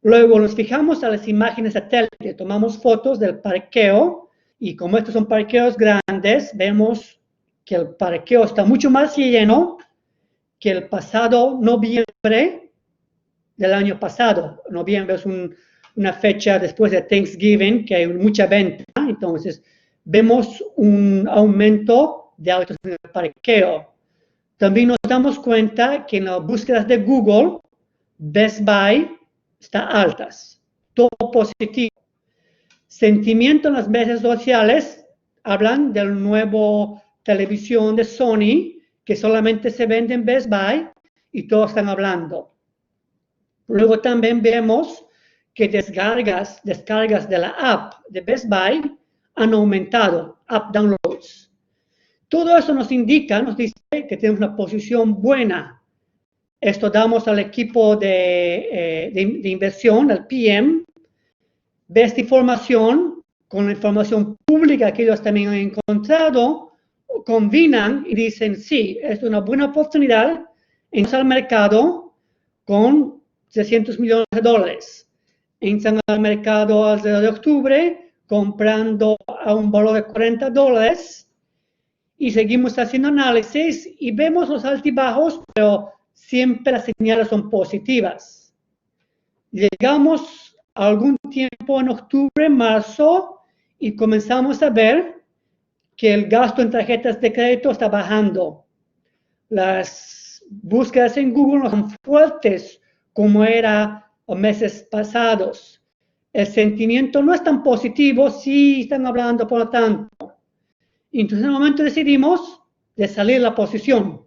Luego nos fijamos a las imágenes de satélite, tomamos fotos del parqueo, y como estos son parqueos grandes, vemos que el parqueo está mucho más lleno que el pasado noviembre del año pasado. Noviembre es una fecha después de Thanksgiving, que hay mucha venta, entonces vemos un aumento de autos en el parqueo. También nos damos cuenta que en las búsquedas de Google, Best Buy está altas, todo positivo. Sentimiento en las redes sociales, hablan del nuevo televisión de Sony, que solamente se vende en Best Buy, y todos están hablando. Luego también vemos que descargas de la app de Best Buy han aumentado, app downloads. Todo eso nos dice que tenemos una posición buena. Esto damos al equipo de inversión, al PM, ve esta información con la información pública que ellos también han encontrado, combinan y dicen, sí, es una buena oportunidad entrar al mercado con $300 millones. Entran al mercado alrededor de octubre, comprando a un valor de $40, y seguimos haciendo análisis y vemos los altibajos, pero siempre las señales son positivas. Llegamos a algún tiempo en octubre, marzo, y comenzamos a ver que el gasto en tarjetas de crédito está bajando. Las búsquedas en Google no son fuertes como era meses pasados. El sentimiento no es tan positivo, sí están hablando, por lo tanto. Entonces, en el momento decidimos de salir la posición.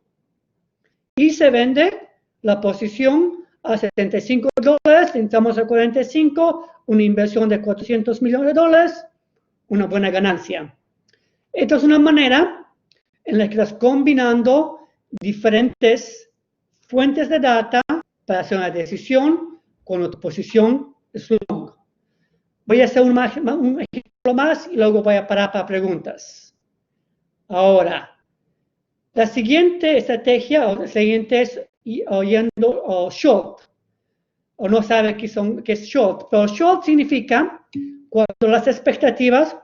Y se vende la posición a $75, entramos a 45, una inversión de $400 millones, una buena ganancia. Esta es una manera en la que estás combinando diferentes fuentes de data para hacer una decisión con tu posición long. Voy a hacer un ejemplo más y luego voy a parar para preguntas. Ahora, la siguiente estrategia o la siguiente es oyendo short. O no sabe qué es short, pero short significa cuando las expectativas.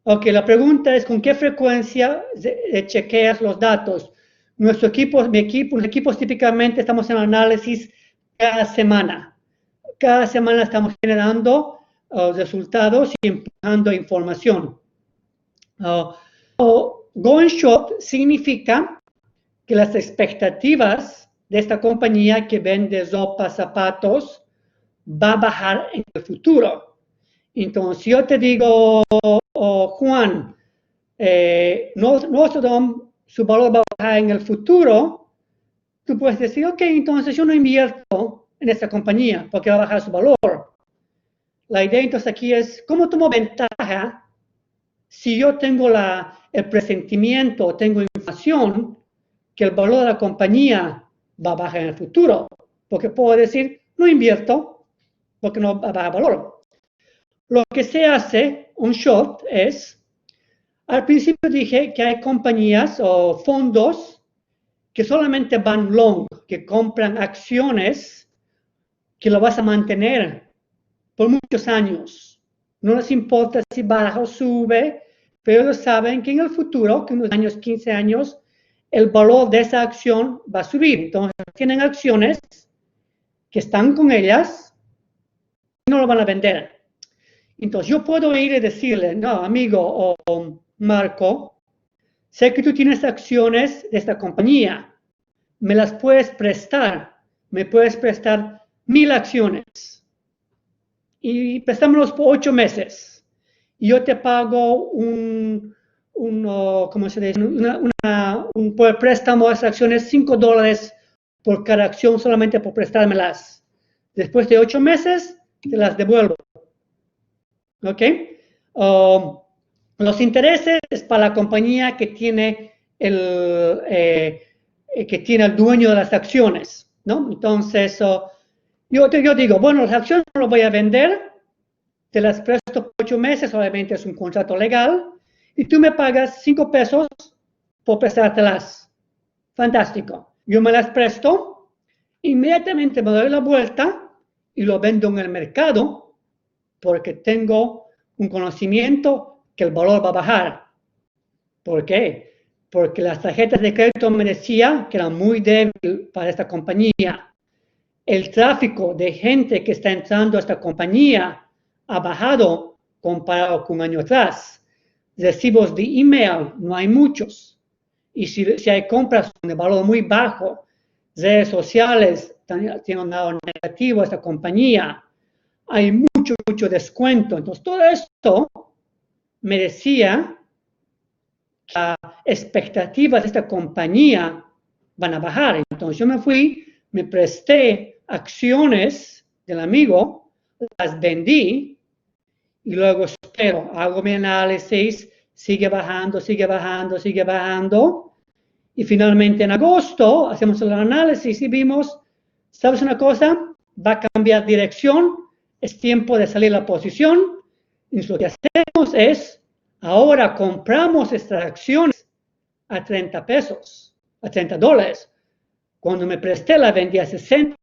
Ok, la pregunta es con qué frecuencia chequeas los datos. Nuestro equipo, los equipos típicamente estamos en análisis cada semana. Cada semana estamos generando resultados y empujando información. Going short significa que las expectativas de esta compañía que vende ropa, zapatos, va a bajar en el futuro. Entonces, yo te digo, Juan, Nostrodom, su valor va a bajar en el futuro, tú puedes decir, ok, entonces yo no invierto en esta compañía porque va a bajar su valor. La idea entonces aquí es, ¿cómo tomo ventaja si yo tengo el presentimiento, tengo información que el valor de la compañía va a bajar en el futuro? Porque puedo decir, no invierto porque no va a bajar valor. Lo que se hace, un short, es, al principio dije que hay compañías o fondos que solamente van long, que compran acciones que lo vas a mantener por muchos años. No les importa si baja o sube, pero ellos saben que en el futuro, que en unos años, 15 años, el valor de esa acción va a subir. Entonces, tienen acciones que están con ellas y no lo van a vender. Entonces, yo puedo ir y decirle, no, amigo o Marco, sé que tú tienes acciones de esta compañía, me las puedes prestar, me puedes prestar 1000 acciones y prestámelos por 8 meses. Y yo te pago ¿cómo se dice? Un préstamo de esas acciones, $5 por cada acción solamente por prestármelas. Después de 8 meses, te las devuelvo. ¿Ok? Los intereses es para la compañía que tiene el dueño de las acciones, ¿no? Entonces, yo digo, bueno, las acciones no las voy a vender, te las presto por 8 meses, obviamente es un contrato legal, y tú me pagas 5 pesos por prestártelas. Fantástico. Yo me las presto, inmediatamente me doy la vuelta y lo vendo en el mercado porque tengo un conocimiento que el valor va a bajar. ¿Por qué? Porque las tarjetas de crédito me decían que eran muy débiles para esta compañía. El tráfico de gente que está entrando a esta compañía ha bajado comparado con un año atrás. Recibos de email no hay muchos. Y si hay compras de valor muy bajo, redes sociales tienen un lado negativo a esta compañía, hay mucho descuento. Entonces, todo esto me decía que las expectativas de esta compañía van a bajar. Entonces, yo me fui, me presté acciones del amigo, las vendí y luego espero, hago mi análisis, sigue bajando. Y finalmente en agosto hacemos el análisis y vimos, ¿sabes una cosa? Va a cambiar dirección, es tiempo de salir a la posición. Y lo que hacemos es, ahora compramos estas acciones a 30 pesos, a $30. Cuando me presté la vendí a 60,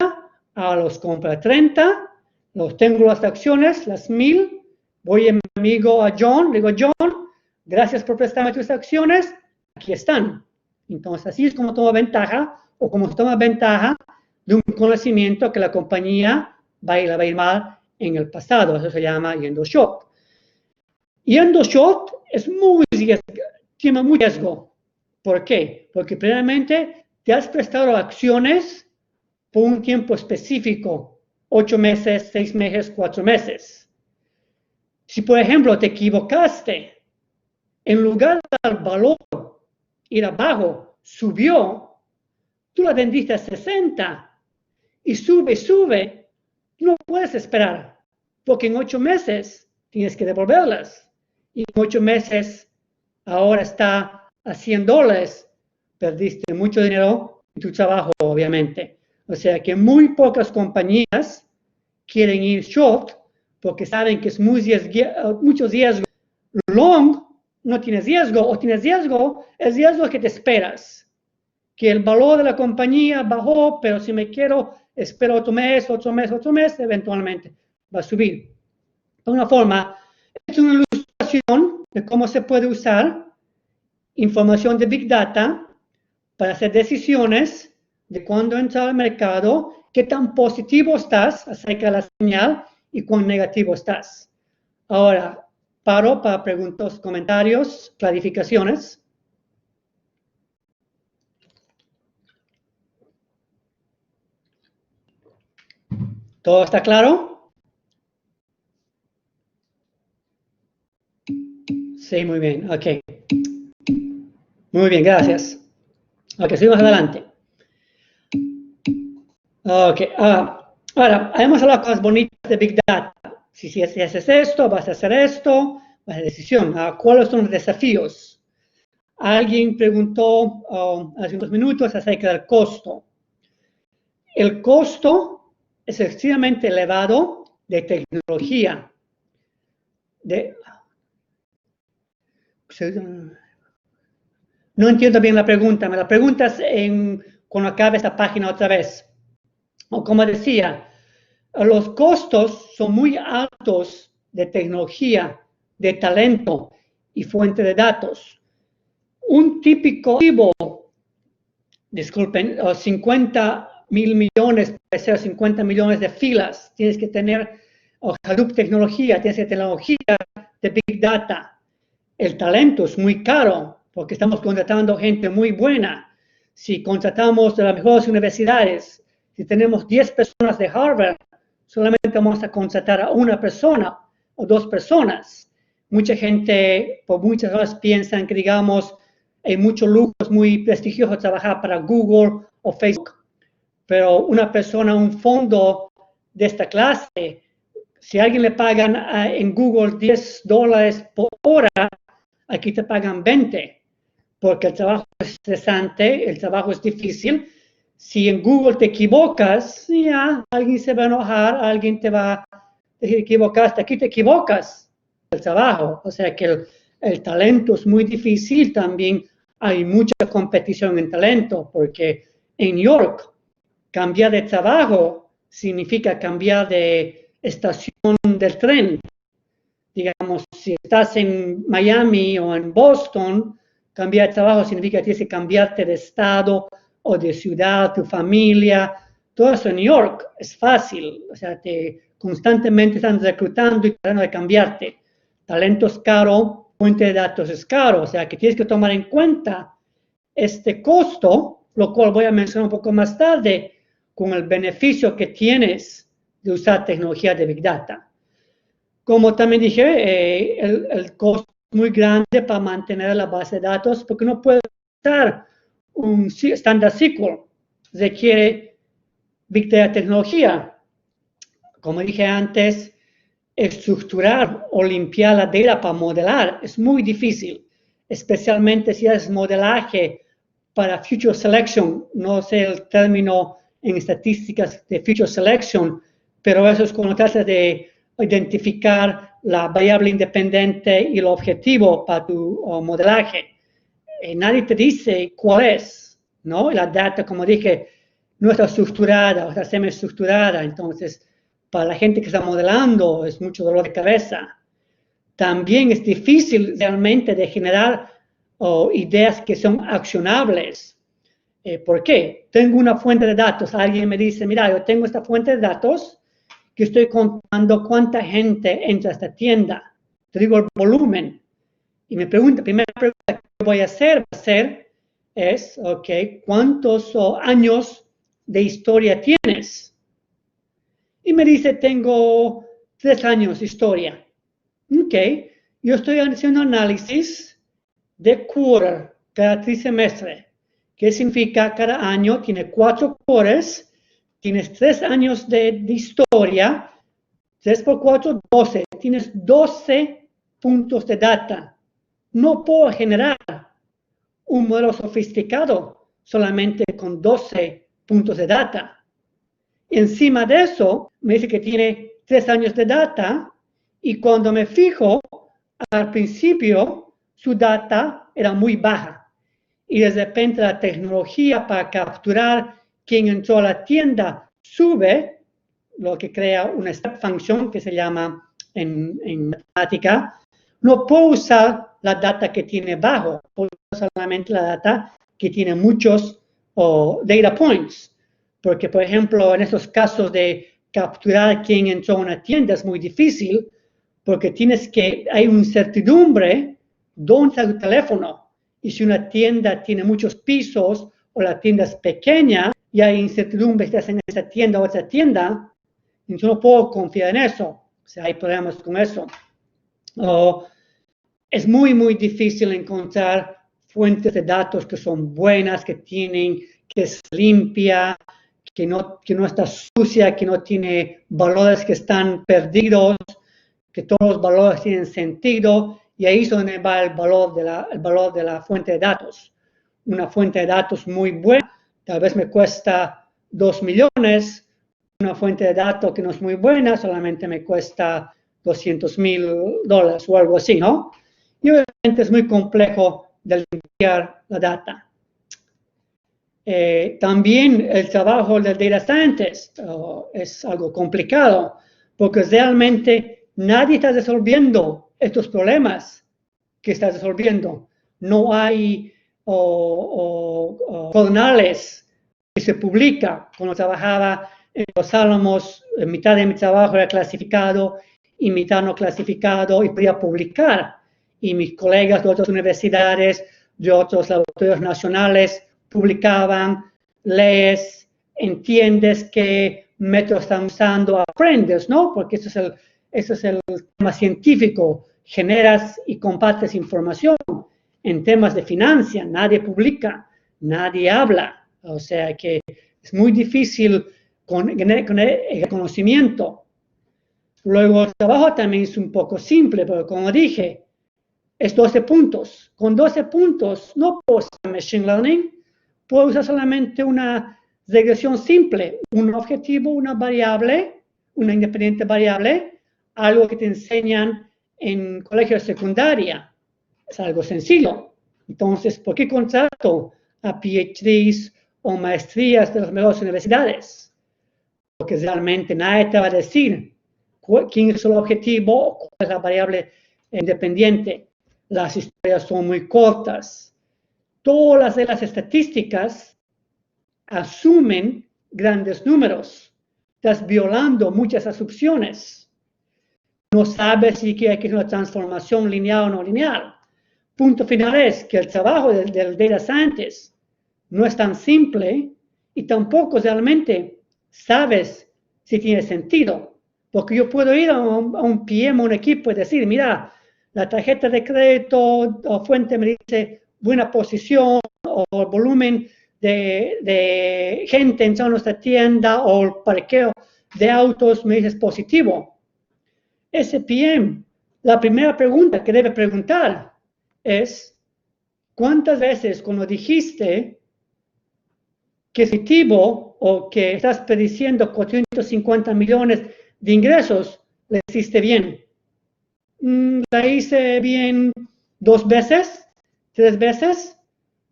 ahora los compro a 30, los tengo las acciones, las 1000, voy a mi amigo a John, le digo, John, gracias por prestarme tus acciones, aquí están. Entonces, así es como toma ventaja, o como toma ventaja de un conocimiento que la compañía va a ir mal en el pasado. Eso se llama yendo short. Yendo short tiene mucho riesgo. ¿Por qué? Porque primeramente te has prestado acciones por un tiempo específico, 8 meses, 6 meses, 4 meses. Si, por ejemplo, te equivocaste, en lugar del valor ir abajo, subió, tú la vendiste a 60 y sube, no puedes esperar, porque en 8 meses tienes que devolverlas. Y en 8 meses ahora está a $100, perdiste mucho dinero en tu trabajo, obviamente. O sea que muy pocas compañías quieren ir short porque saben que es mucho riesgo. Long no tienes riesgo, o tienes riesgo, el riesgo que te esperas. Que el valor de la compañía bajó, pero si me quiero, espero otro mes, eventualmente va a subir. De una forma, es una ilustración de cómo se puede usar información de Big Data para hacer decisiones de cuándo entrar al mercado, qué tan positivo estás acerca de la señal y cuán negativo estás. Ahora, paro para preguntas, comentarios, clarificaciones. ¿Todo está claro? Sí, muy bien, ok. Muy bien, gracias. Ok, seguimos adelante. Ok, ahora, hemos hablado de cosas bonitas de Big Data. Si haces esto, vas a hacer esto, vas a decisión. ¿Cuáles son los desafíos? Alguien preguntó hace unos minutos acerca del costo. El costo es extremadamente elevado de tecnología. No entiendo bien la pregunta. Me la preguntas cuando acabe esta página otra vez. O como decía, los costos son muy altos de tecnología, de talento y fuente de datos. Un típico activo, disculpen, 50.000 millones, puede ser 50 millones de filas. Tienes que tener Hadoop tecnología, tienes que tener tecnología de Big Data. El talento es muy caro porque estamos contratando gente muy buena. Si contratamos de las mejores universidades, si tenemos 10 personas de Harvard, solamente vamos a contratar a una persona o 2 personas. Mucha gente, por muchas horas, piensan que, digamos, hay mucho lujo, es muy prestigioso trabajar para Google o Facebook. Pero una persona, un fondo de esta clase, si a alguien le pagan en Google $10 por hora, aquí te pagan 20, porque el trabajo es estresante, el trabajo es difícil. Si en Google te equivocas, ya alguien se va a enojar, alguien te va a decir equivocaste, aquí te equivocas el trabajo. O sea que el talento es muy difícil, también hay mucha competición en talento, porque en New York cambiar de trabajo significa cambiar de estación del tren. Digamos, si estás en Miami o en Boston, cambiar de trabajo significa que tienes que cambiarte de estado o de ciudad, tu familia. Todo eso en New York es fácil. O sea, constantemente están reclutando y tratando de cambiarte. Talento es caro, fuente de datos es caro. O sea, que tienes que tomar en cuenta este costo, lo cual voy a mencionar un poco más tarde, con el beneficio que tienes de usar tecnología de Big Data. Como también dije, el costo es muy grande para mantener la base de datos, porque no puede usar un estándar SQL, requiere Big Data tecnología. Como dije antes, estructurar o limpiar la data para modelar es muy difícil, especialmente si es modelaje para Feature Selection. No sé el término en estadísticas de Feature Selection, pero eso es cuando trata de identificar la variable independiente y el objetivo para tu modelaje. Nadie te dice cuál es, ¿no? La data, como dije, no está estructurada, o está semi-estructurada. Entonces, para la gente que está modelando es mucho dolor de cabeza. También es difícil realmente de generar ideas que son accionables. ¿Por qué? Tengo una fuente de datos. Alguien me dice, mira, yo tengo esta fuente de datos que estoy contando cuánta gente entra a esta tienda. Te digo el volumen. Y me pregunta, primera pregunta que voy a hacer es, ok, ¿cuántos años de historia tienes? Y me dice, tengo 3 años de historia. Ok, yo estoy haciendo análisis de quarter, cada trimestre. ¿Qué significa? Cada año tiene 4 quarters, tienes 3 años de historia, 3 por 4, 12. Tienes 12 puntos de data. No puedo generar un modelo sofisticado solamente con 12 puntos de data. Encima de eso, me dice que tiene 3 años de data y cuando me fijo, al principio, su data era muy baja. Y de repente la tecnología para capturar quién entró a la tienda sube, lo que crea una step function que se llama en matemática. No puedo usar la data que tiene bajo, puedo usar solamente la data que tiene muchos data points. Porque, por ejemplo, en estos casos de capturar quién entró a una tienda es muy difícil, porque hay una incertidumbre dónde está tu teléfono. Y si una tienda tiene muchos pisos o la tienda es pequeña y hay incertidumbre si estás en esa tienda o otra tienda, entonces no puedo confiar en eso. O sea, hay problemas con eso. es muy, muy difícil encontrar fuentes de datos que son buenas, que es limpia, que no está sucia, que no tiene valores que están perdidos, que todos los valores tienen sentido, y ahí es donde va el valor de la fuente de datos. Una fuente de datos muy buena, tal vez me cuesta 2 millones, una fuente de datos que no es muy buena, solamente me cuesta $200,000 o algo así, ¿no? Y obviamente es muy complejo de limpiar la data. También el trabajo del data scientist es algo complicado, porque realmente nadie está resolviendo estos problemas que está resolviendo. No hay jornales que se publica. Cuando trabajaba en Los Álamos, mitad de mi trabajo era clasificado y mitad no clasificado, y podía publicar. Y mis colegas de otras universidades, de otros laboratorios nacionales, publicaban, lees, entiendes qué método están usando, aprendes, ¿no? Porque eso es el tema científico. Generas y compartes información. En temas de finanzas, nadie publica, nadie habla. O sea que es muy difícil con el conocimiento. Luego el trabajo también es un poco simple, pero como dije, es 12 puntos. Con 12 puntos no puedo usar Machine Learning, puedo usar solamente una regresión simple, un objetivo, una variable, una independiente variable, algo que te enseñan en colegio de secundaria. Es algo sencillo. Entonces, ¿por qué contrato a PhDs o maestrías de las mejores universidades? Porque realmente nadie te va a decir quién es el objetivo o cuál es la variable independiente. Las historias son muy cortas. Todas las estadísticas asumen grandes números. Estás violando muchas asunciones. No sabes si hay que hacer una transformación lineal o no lineal. Punto final es que el trabajo del data scientist no es tan simple y tampoco realmente sabes si tiene sentido. Porque yo puedo ir a un PM, a un equipo y decir, mira, la tarjeta de crédito o fuente me dice buena posición o el volumen de gente en nuestra tienda o el parqueo de autos me dice positivo. Ese PM, la primera pregunta que debe preguntar es, ¿cuántas veces cuando dijiste que es positivo o que estás prediciendo 450 millones de ingresos, le hiciste bien? La hice bien 2 veces, 3 veces,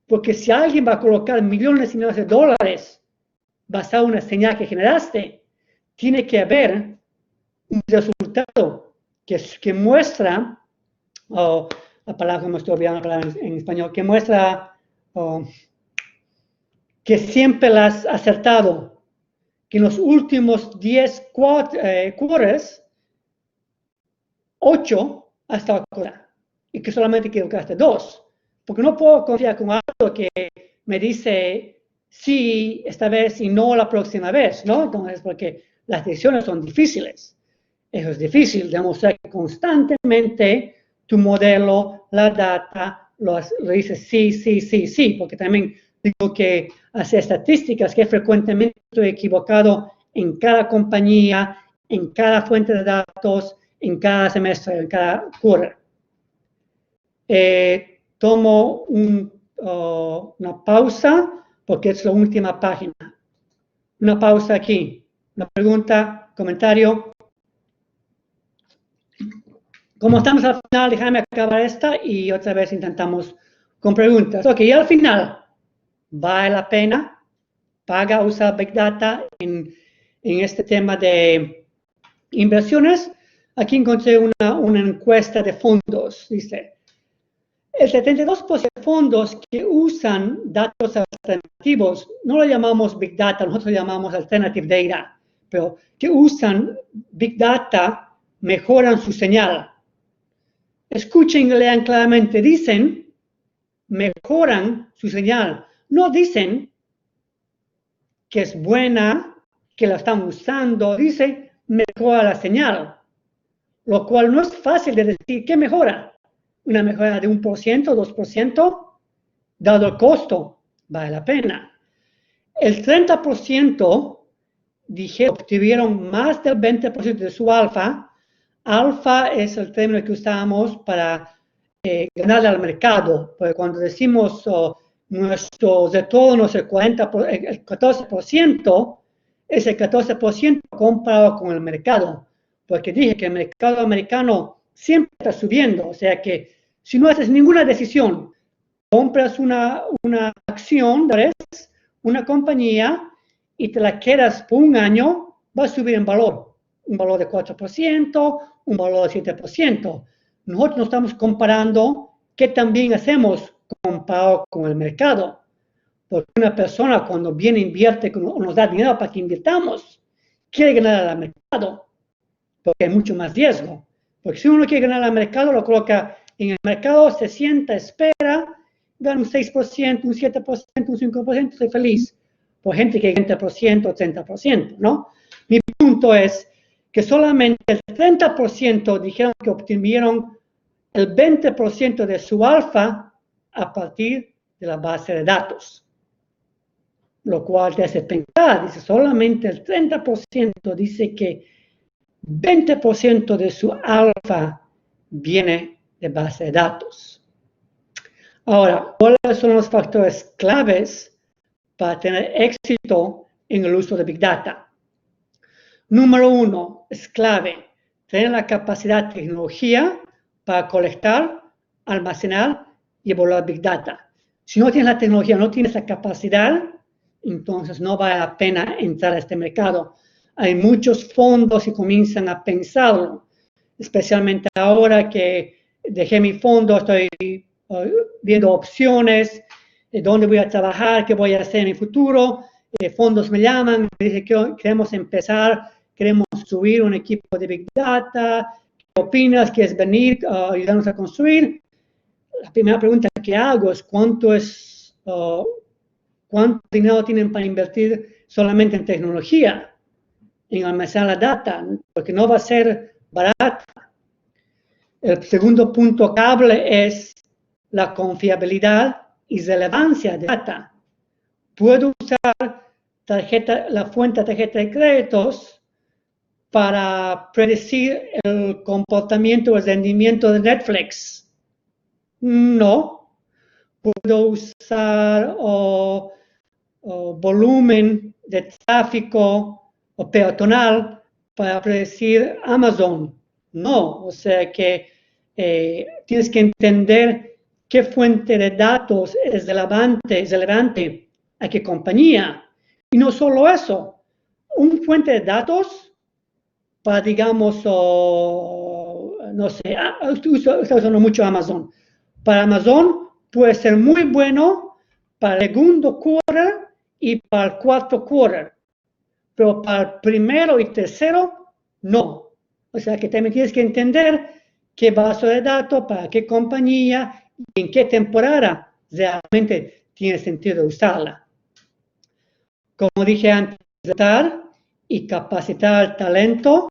porque si alguien va a colocar millones y millones de dólares basado en una señal que generaste, tiene que haber un resultado que muestra, la palabra como estoy olvidando en español, que muestra que siempre la has acertado, que en los últimos 10 quarters, 8 ha estado correcta, y que solamente equivocaste 2. Porque no puedo confiar con algo que me dice sí esta vez y no la próxima vez, ¿no? Entonces, porque las decisiones son difíciles. Eso es difícil, demostrar que constantemente tu modelo, la data, lo dice sí, porque también digo que hace estadísticas que frecuentemente estoy equivocado en cada compañía, en cada fuente de datos, en cada semestre, en cada quarter. Tomo una pausa porque es la última página. Una pausa aquí. Una pregunta, comentario. Como estamos al final, déjame acabar esta y otra vez intentamos con preguntas. Ok, y al final, ¿vale la pena? ¿Paga usar Big Data en este tema de inversiones? Aquí encontré una encuesta de fondos. Dice, el 72% de fondos que usan datos alternativos, no lo llamamos Big Data, nosotros lo llamamos Alternative Data, pero que usan Big Data mejoran su señal. Escuchen y lean claramente, dicen, mejoran su señal. No dicen que es buena, que la están usando, dicen, mejora la señal. Lo cual no es fácil de decir, ¿qué mejora? una mejora de 1%, 2%, dado el costo, vale la pena. El 30% dijeron que obtuvieron más del 20% de su alfa. Alfa es el término que usamos para ganarle al mercado, porque cuando decimos nuestros retornos el 14%, es el 14% comparado con el mercado, porque dije que el mercado americano siempre está subiendo, o sea que si no haces ninguna decisión, compras una acción, una compañía, y te la quedas por un año, va a subir en valor, un valor de 4%, un valor de 7%. Nosotros no estamos comparando qué también hacemos comparado con el mercado. Porque una persona cuando viene invierte o nos da dinero para que invirtamos, quiere ganar al mercado, porque hay mucho más riesgo. Porque si uno quiere ganar al mercado, lo coloca en el mercado, se sienta, espera, gana un 6%, un 7%, un 5%, estoy feliz. Por gente que gana 20%, 30%, ¿no? Mi punto es que solamente el 30% dijeron que obtuvieron el 20% de su alfa a partir de la base de datos. Lo cual te hace pensar, dice, solamente el 30% dice que 20% de su alfa viene de base de datos. Ahora, ¿cuáles son los factores claves para tener éxito en el uso de Big Data? Número 1, es clave tener la capacidad de tecnología para colectar, almacenar y evaluar Big Data. Si no tienes la tecnología, no tienes la capacidad, entonces no vale la pena entrar a este mercado. Hay muchos fondos que comienzan a pensarlo, especialmente ahora que dejé mi fondo, estoy viendo opciones, dónde voy a trabajar, qué voy a hacer en el futuro. Fondos me llaman, me dicen que queremos empezar, queremos construir un equipo de Big Data, ¿qué opinas? ¿Quieres venir a ayudarnos a construir? La primera pregunta que hago es ¿cuánto dinero tienen para invertir solamente en tecnología, en almacenar la data? Porque no va a ser barata. El segundo punto clave es la confiabilidad y relevancia de data. Puedo usar la fuente de tarjeta de créditos para predecir el comportamiento o el rendimiento de Netflix. No. Puedo usar volumen de tráfico o peatonal para predecir Amazon. No. O sea que tienes que entender qué fuente de datos es relevante a qué compañía. Y no solo eso, un fuente de datos para, digamos, no sé, estoy usando mucho Amazon. Para Amazon puede ser muy bueno para el segundo quarter y para el cuarto quarter, pero para el primero y tercero, no. O sea que también tienes que entender qué base de datos, para qué compañía y en qué temporada realmente tiene sentido usarla. Como dije antes, tratar y capacitar al talento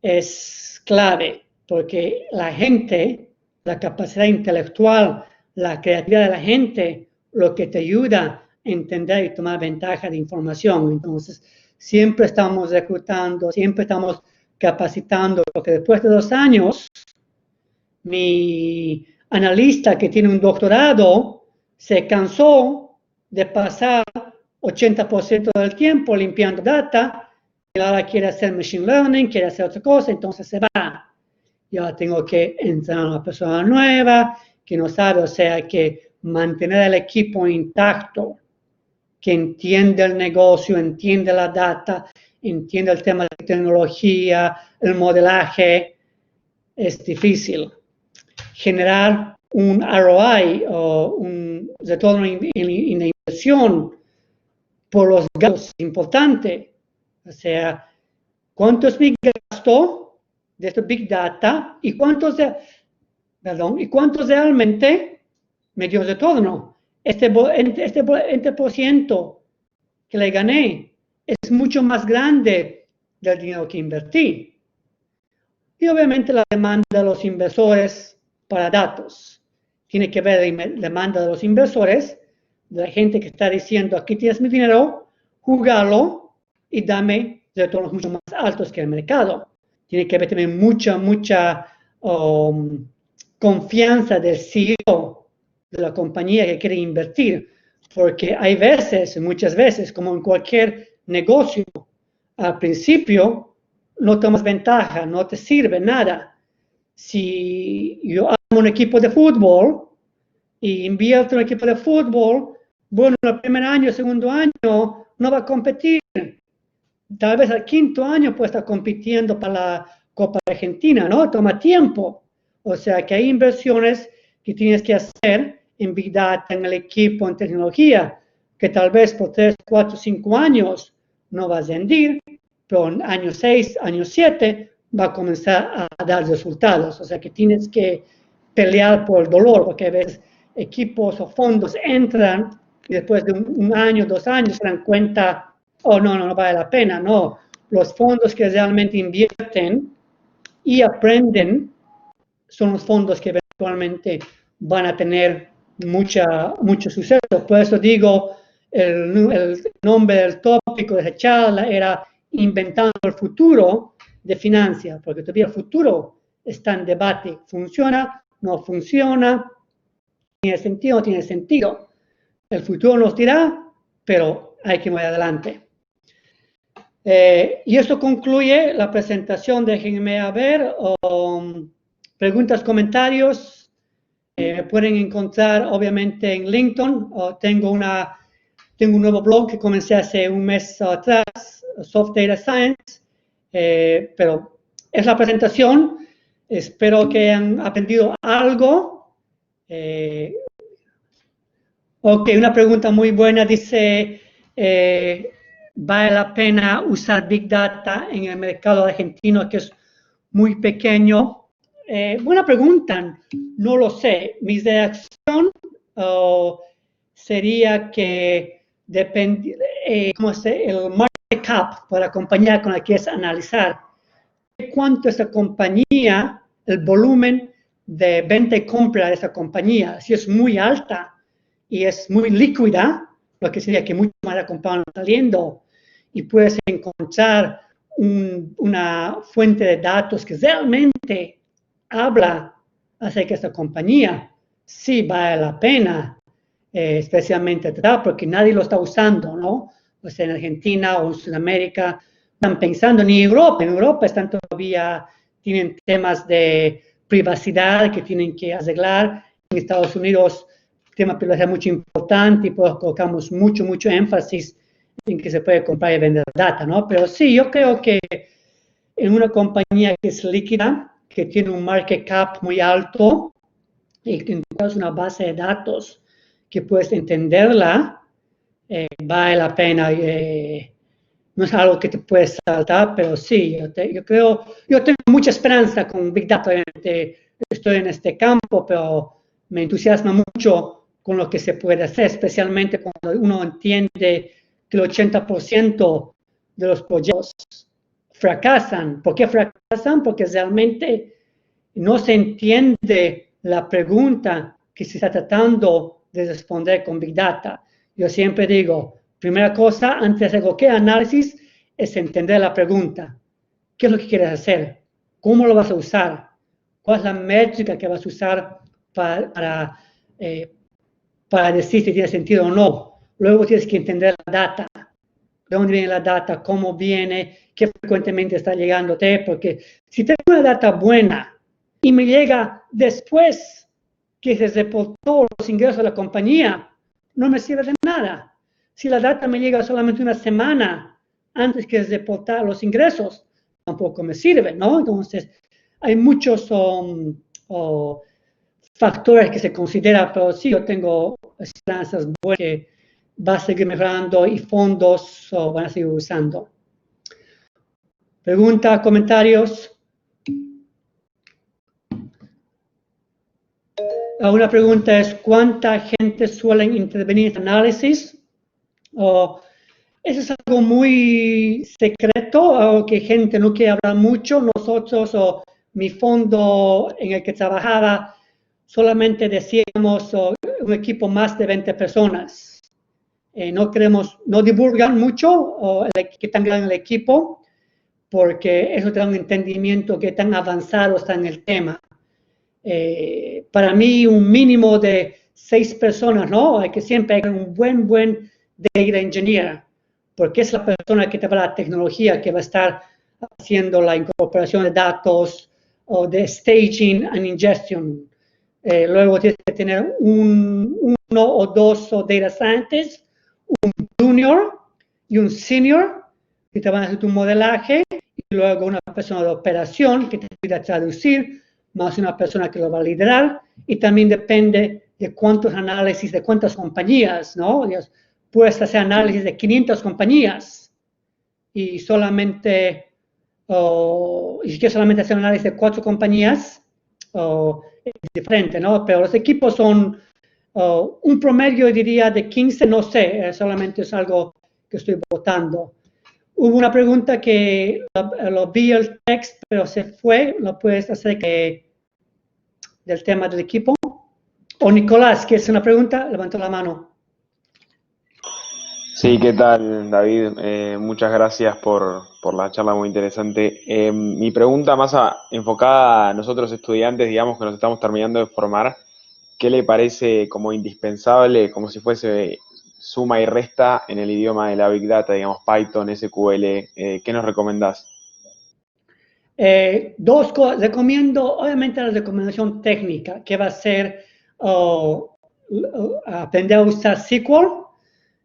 es clave, porque la gente, la capacidad intelectual, la creatividad de la gente, lo que te ayuda a entender y tomar ventaja de información. Entonces, siempre estamos reclutando, siempre estamos capacitando, porque después de 2 años, mi analista que tiene un doctorado se cansó de pasar 80% del tiempo limpiando data, y ahora quiere hacer machine learning, quiere hacer otra cosa, entonces se va. Yo ahora tengo que entrar a una persona nueva que no sabe, o sea, que mantener el equipo intacto, que entiende el negocio, entiende la data, entiende el tema de tecnología, el modelaje, es difícil. Generar un ROI o un retorno en la inversión por los gastos es importante. O sea, ¿cuánto es mi gasto de este Big Data y cuánto realmente me dio retorno? Este 20% que le gané es mucho más grande del dinero que invertí. Y obviamente la demanda de los inversores para datos. Tiene que ver la demanda de los inversores, de la gente que está diciendo, aquí tienes mi dinero, júgalo y dame retornos mucho más altos que el mercado. Tiene que haber también mucha confianza del CEO de la compañía que quiere invertir, porque hay veces, muchas veces, como en cualquier negocio, al principio no tomas ventaja, no te sirve nada. Si yo amo un equipo de fútbol y invierto en un equipo de fútbol, bueno, el primer año, el segundo año, no va a competir. Tal vez al quinto año puede estar compitiendo para la Copa Argentina, ¿no? Toma tiempo. O sea que hay inversiones que tienes que hacer en Big Data, en el equipo, en tecnología, que tal vez por 3, 4, 5 años no vas a rendir, pero en año 6, año 7 va a comenzar a dar resultados. O sea que tienes que pelear por el dolor, porque a veces equipos o fondos entran y después de un año, 2 años se dan cuenta, oh, no vale la pena. No, los fondos que realmente invierten y aprenden son los fondos que eventualmente van a tener mucho suceso. Por eso digo, el nombre del tópico de esa charla era Inventando el futuro de finanzas, porque todavía el futuro está en debate. ¿Funciona? ¿No funciona? ¿Tiene sentido? ¿No tiene sentido? El futuro nos dirá, pero hay que ir adelante. Y esto concluye la presentación. Déjenme ver preguntas, comentarios. Me pueden encontrar obviamente en LinkedIn. Tengo un nuevo blog que comencé hace un mes atrás, Soft Data Science, pero es la presentación. Espero que hayan aprendido algo. Ok, una pregunta muy buena, dice, ¿vale la pena usar Big Data en el mercado argentino que es muy pequeño? Buena pregunta, no lo sé. Mi reacción sería que depende, el market cap para la compañía con la que quieres analizar. ¿Cuánto esa compañía, el volumen de venta y compra de esa compañía? Si es muy alta y es muy líquida, lo que sería que mucho más la compañía saliendo y puedes encontrar una fuente de datos que realmente habla acerca de esta compañía, sí vale la pena, especialmente porque nadie lo está usando, ¿no? O sea, en Argentina o en Sudamérica están pensando, ni en Europa están todavía, tienen temas de privacidad que tienen que arreglar. En Estados Unidos, el tema de privacidad es mucho importante y pues colocamos mucho énfasis en que se puede comprar y vender data, ¿no? Pero sí, yo creo que en una compañía que es líquida, que tiene un market cap muy alto y que encuentras una base de datos que puedes entenderla, vale la pena. No es algo que te puedes saltar, pero sí, yo tengo mucha esperanza con Big Data. Estoy en este campo, pero me entusiasma mucho con lo que se puede hacer, especialmente cuando uno entiende que el 80% de los proyectos fracasan. ¿Por qué fracasan? Porque realmente no se entiende la pregunta que se está tratando de responder con Big Data. Yo siempre digo, primera cosa, antes de hacer cualquier análisis, es entender la pregunta. ¿Qué es lo que quieres hacer? ¿Cómo lo vas a usar? ¿Cuál es la métrica que vas a usar para decir si tiene sentido o no? Luego tienes que entender la data. ¿De dónde viene la data? ¿Cómo viene? ¿Qué frecuentemente está llegándote? Porque si tengo una data buena y me llega después que se reportó los ingresos de la compañía, no me sirve de nada. Si la data me llega solamente una semana antes que reportar los ingresos, tampoco me sirve, ¿no? Entonces, hay muchos factores que se consideran, pero sí, yo tengo esperanzas buenas que va a seguir mejorando y fondos van a seguir usando. Preguntas, comentarios. Una pregunta es, ¿cuánta gente suele intervenir en análisis? Eso es algo muy secreto, algo que gente no quiere hablar mucho. Nosotros, mi fondo en el que trabajaba, solamente decíamos un equipo más de 20 personas. No queremos, no divulgar mucho qué tan grande el equipo, porque eso te da un entendimiento qué tan avanzado está en el tema. Para mí, un mínimo de 6 personas, ¿no? Hay que siempre hay un buen data engineer, porque es la persona que te va a la tecnología, que va a estar haciendo la incorporación de datos o de staging and ingestion. Luego tienes que tener uno o dos data scientists, un junior y un senior que te van a hacer tu modelaje, y luego una persona de operación que te ayuda a traducir, más una persona que lo va a liderar, y también depende de cuántos análisis, de cuántas compañías, ¿no? Puedes hacer análisis de 500 compañías y solamente, y si quieres solamente hacer análisis de 4 compañías, es diferente, ¿no? Pero los equipos son un promedio, diría, de 15, no sé, solamente es algo que estoy votando. Hubo una pregunta que lo vi el texto, pero se fue, lo puedes hacer del tema del equipo. O Nicolás, ¿quieres una pregunta? Levantó la mano. Sí, ¿qué tal, David? Muchas gracias por la charla muy interesante. Mi pregunta más enfocada a nosotros estudiantes, digamos, que nos estamos terminando de formar, ¿qué le parece como indispensable, como si fuese suma y resta en el idioma de la Big Data, digamos, Python, SQL? ¿Qué nos recomendás? Dos cosas. Recomiendo, obviamente, la recomendación técnica, que va a ser aprender a usar SQL,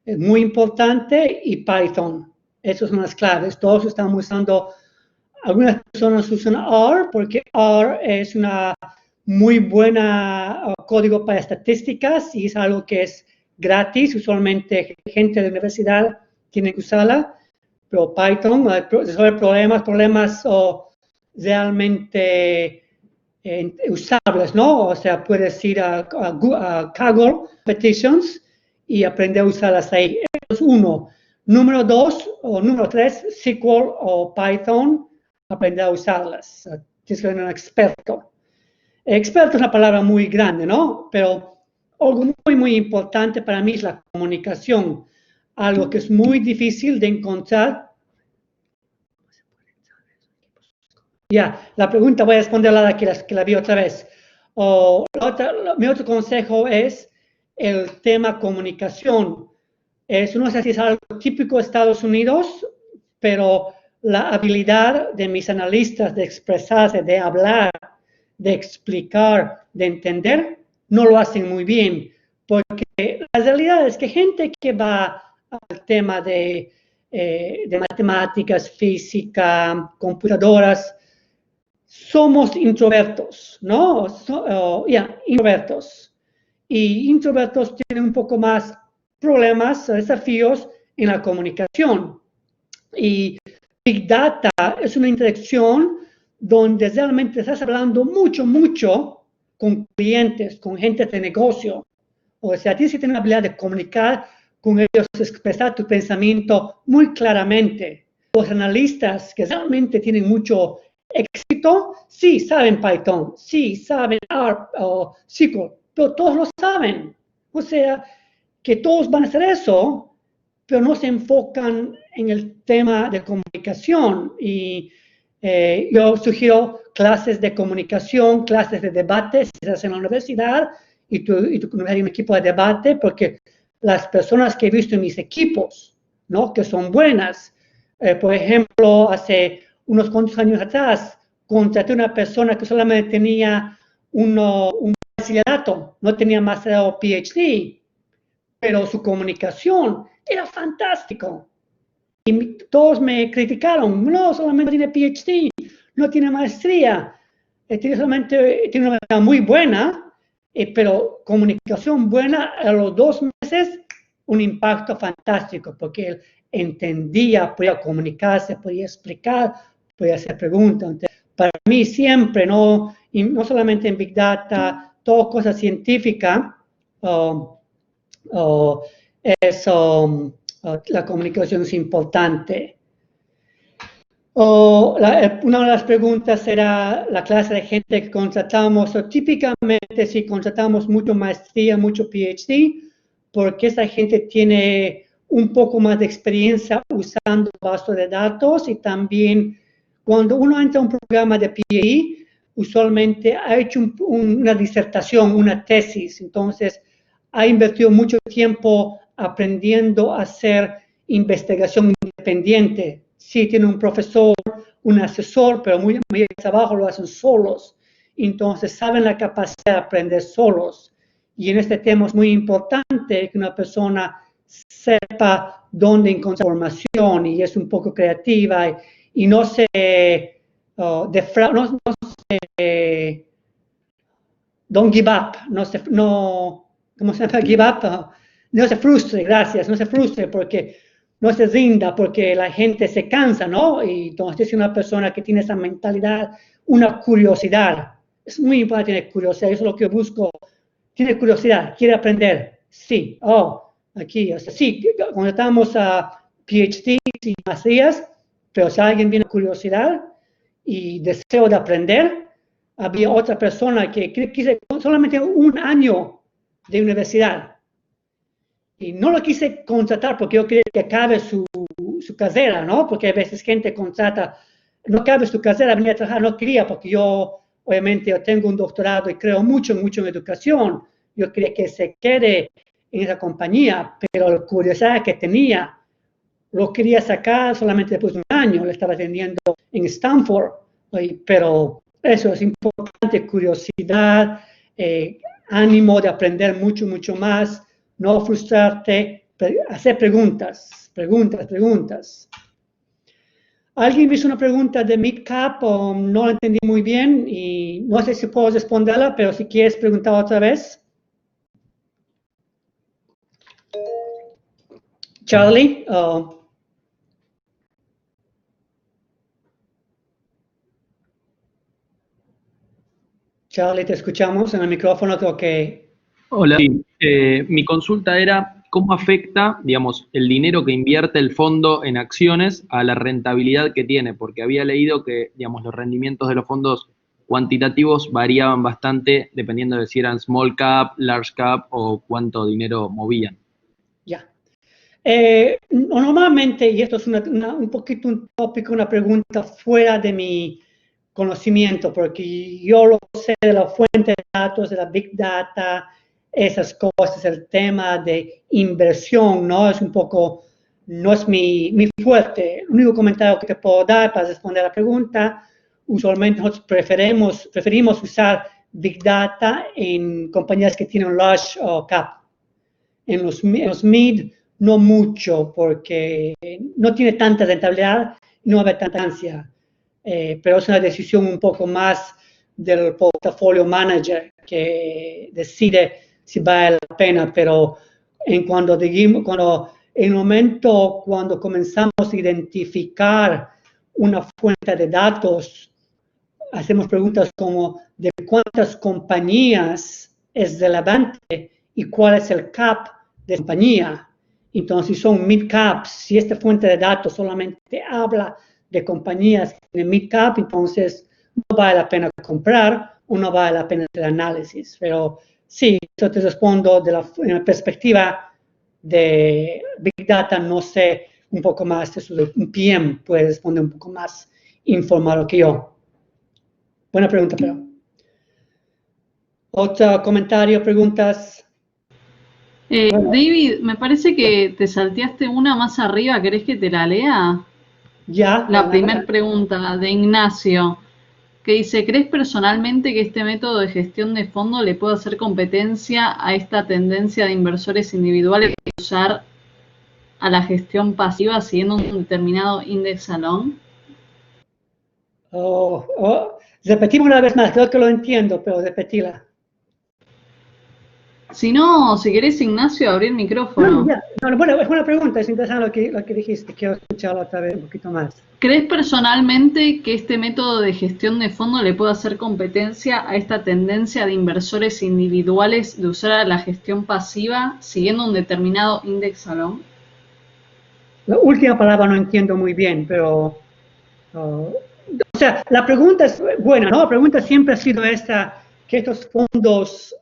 es muy importante, y Python. Esas son las claves. Todos estamos usando, algunas personas usan R, porque R es una muy buena código para estadísticas y es algo que es gratis. Usualmente gente de la universidad tiene que usarla, pero Python resuelve problemas realmente usables, ¿no? O sea, puedes ir a Kaggle Petitions y aprender a usarlas ahí. Eso es uno. Número 2 o número 3, SQL o Python, aprender a usarlas. Tienes que ser un experto. Experto es una palabra muy grande, ¿no? Pero algo muy importante para mí es la comunicación. Algo que es muy difícil de encontrar. La pregunta voy a responderla que la vi otra vez. Mi otro consejo es el tema comunicación. No sé si es algo típico de Estados Unidos, pero la habilidad de mis analistas de expresarse, de hablar, de explicar, de entender, no lo hacen muy bien. Porque la realidad es que gente que va al tema de matemáticas, física, computadoras, somos introvertos, ¿no? Introvertos. Y introvertos tienen un poco más problemas, desafíos en la comunicación. Y Big Data es una interacción donde realmente estás hablando mucho con clientes, con gente de negocio. O sea, tienes que tener la habilidad de comunicar con ellos, expresar tu pensamiento muy claramente. Los analistas que realmente tienen mucho éxito, sí saben Python, sí saben R o SQL, pero todos lo saben. O sea, que todos van a hacer eso, pero no se enfocan en el tema de comunicación. Y yo sugiero clases de comunicación, clases de debate, si estás en la universidad y tú hay un equipo de debate, porque las personas que he visto en mis equipos, ¿no? Que son buenas, por ejemplo, hace unos cuantos años atrás, contraté una persona que solamente tenía un bachillerato, no tenía masterado o PhD, pero su comunicación era fantástico. Y todos me criticaron, no, solamente tiene PhD, no tiene maestría, tiene una maestría muy buena, pero comunicación buena, a los 2 meses, un impacto fantástico, porque él entendía, podía comunicarse, podía explicar, podía hacer preguntas. Entonces, para mí siempre, no solamente en Big Data, todo cosa científica, la comunicación es importante. Una de las preguntas era la clase de gente que contratamos. Típicamente, si contratamos mucho maestría, mucho PhD, porque esa gente tiene un poco más de experiencia usando bases de datos, y también cuando uno entra a un programa de PhD, usualmente ha hecho una disertación, una tesis, entonces ha invertido mucho tiempo aprendiendo a hacer investigación independiente. Sí, tiene un profesor, un asesor, pero muy de trabajo lo hacen solos. Entonces saben la capacidad de aprender solos. Y en este tema es muy importante que una persona sepa dónde encontrar información y es un poco creativa y no se don't give up, ¿cómo se llama? Give up, no se frustre, gracias, no se frustre porque no se rinda, porque la gente se cansa, ¿no? Y entonces es una persona que tiene esa mentalidad, una curiosidad. Es muy importante tener curiosidad, eso es lo que busco. Tiene curiosidad, quiere aprender. Sí, aquí, o sea, sí, cuando estamos a PhD y maestrías, pero si alguien viene con curiosidad y deseo de aprender, había otra persona que quise solamente un año de universidad. Y no lo quise contratar porque yo quería que acabe su carrera, ¿no? Porque a veces gente contrata, no acabe su carrera, venía a trabajar, no quería, porque yo, obviamente, yo tengo un doctorado y creo mucho en educación. Yo quería que se quede en esa compañía, pero la curiosidad que tenía, lo quería sacar solamente después de un año. Le estaba atendiendo en Stanford, pero eso es importante, curiosidad, ánimo de aprender mucho más, no frustrarte, hacer preguntas. Alguien me hizo una pregunta de Midcap, no la entendí muy bien y no sé si puedo responderla, pero si quieres preguntar otra vez. Charlie, Charlie, te escuchamos en el micrófono, creo que... Hola, sí, mi consulta era cómo afecta, digamos, el dinero que invierte el fondo en acciones a la rentabilidad que tiene, porque había leído que, digamos, los rendimientos de los fondos cuantitativos variaban bastante dependiendo de si eran small cap, large cap o cuánto dinero movían. Ya. Normalmente, y esto es un poquito un tópico, una pregunta fuera de mi conocimiento, porque yo lo sé de la fuente de datos, de la Big Data, esas cosas, el tema de inversión, ¿no? Es un poco, no es mi fuerte. El único comentario que te puedo dar para responder a la pregunta, usualmente nosotros preferimos usar Big Data en compañías que tienen large cap. En los mid, no mucho, porque no tiene tanta rentabilidad, no va a haber tanta ganancia. Pero es una decisión un poco más del portafolio manager que decide si vale la pena, pero en el momento cuando comenzamos a identificar una fuente de datos, hacemos preguntas como de cuántas compañías es relevante y cuál es el cap de compañía. Entonces, si son mid caps, si esta fuente de datos solamente habla de compañías en mid cap, entonces no vale la pena comprar o no vale la pena hacer análisis. Pero sí, yo te respondo de la perspectiva de Big Data, no sé un poco más, eso de un PM puede responder un poco más informado que yo. Buena pregunta, pero. ¿Otro comentario, preguntas? David, me parece que te salteaste una más arriba, ¿querés que te la lea? Ya. La primera pregunta de Ignacio, que dice, ¿crees personalmente que este método de gestión de fondo le puede hacer competencia a esta tendencia de inversores individuales de usar a la gestión pasiva siguiendo un determinado index alone? Repetimos una vez más, creo que lo entiendo, pero repetila. Si no, si querés, Ignacio, abrir el micrófono. Bueno, es buena pregunta, es interesante lo que dijiste, quiero escucharlo otra vez un poquito más. ¿Crees personalmente que este método de gestión de fondo le puede hacer competencia a esta tendencia de inversores individuales de usar a la gestión pasiva siguiendo un determinado index alone? La última palabra no entiendo muy bien, pero O sea, la pregunta es buena, ¿no? La pregunta siempre ha sido esta, que estos fondos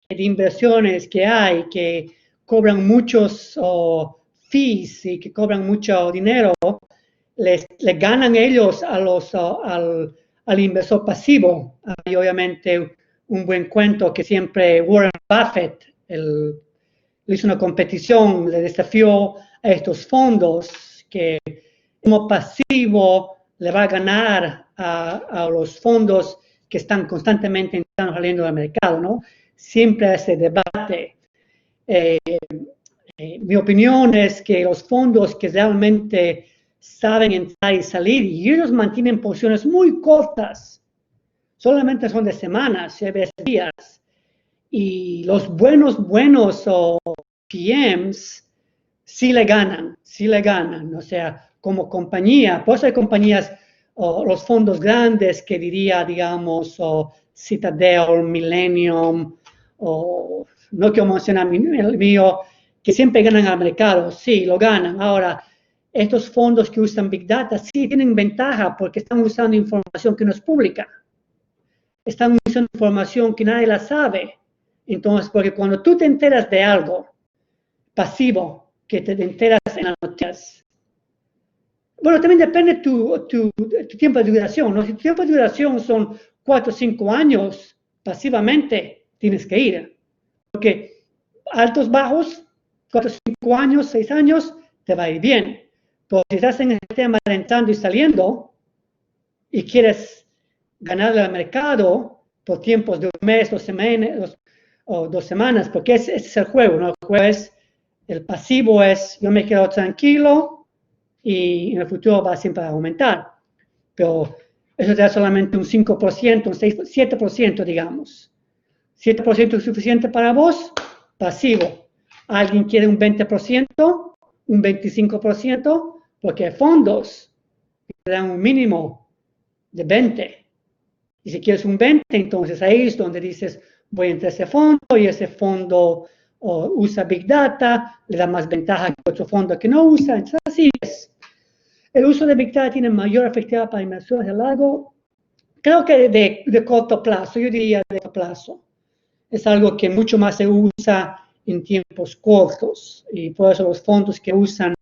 de inversiones que hay, que cobran muchos fees y que cobran mucho dinero, le ganan ellos a al inversor pasivo. Hay obviamente un buen cuento que siempre Warren Buffett le hizo una competición, le desafió a estos fondos que como pasivo le va a ganar a los fondos que están constantemente saliendo del mercado, ¿no? Siempre ese debate. Mi opinión es que los fondos que realmente saben entrar y salir, y ellos mantienen posiciones muy cortas, solamente son de semanas, de días, y los buenos PMs sí le ganan, o sea, como compañía, pues hay compañías, los fondos grandes que diría, digamos, Citadel, Millennium, no quiero mencionar el mío, que siempre ganan al mercado, sí, lo ganan. Ahora, estos fondos que usan Big Data sí tienen ventaja porque están usando información que no es pública. Están usando información que nadie la sabe. Entonces, porque cuando tú te enteras de algo pasivo, que te enteras en las noticias, bueno, también depende de tu tiempo de duración, ¿no? Si tu tiempo de duración son 4 o 5 años, pasivamente tienes que ir. Porque altos, bajos, 4 o 5 años, 6 años, te va a ir bien. Pero si estás en el tema de entrando y saliendo y quieres ganarle al mercado por tiempos de un mes, 2 semanas, porque ese es el juego, ¿no? El juego es, el pasivo es, yo me quedo tranquilo y en el futuro va siempre a aumentar. Pero eso te da solamente un 5%, un 6%, 7%, digamos. 7% es suficiente para vos, pasivo. ¿Alguien quiere un 20%, un 25%? Porque hay fondos que te dan un mínimo de 20%. Y si quieres un 20%, entonces ahí es donde dices, voy a entrar a ese fondo y ese fondo usa Big Data, le da más ventaja que otro fondo que no usa. Entonces así es. El uso de Big Data tiene mayor efectividad para inversiones de largo. Creo que de corto plazo, yo diría de corto plazo. Es algo que mucho más se usa en tiempos cortos y por eso los fondos que usan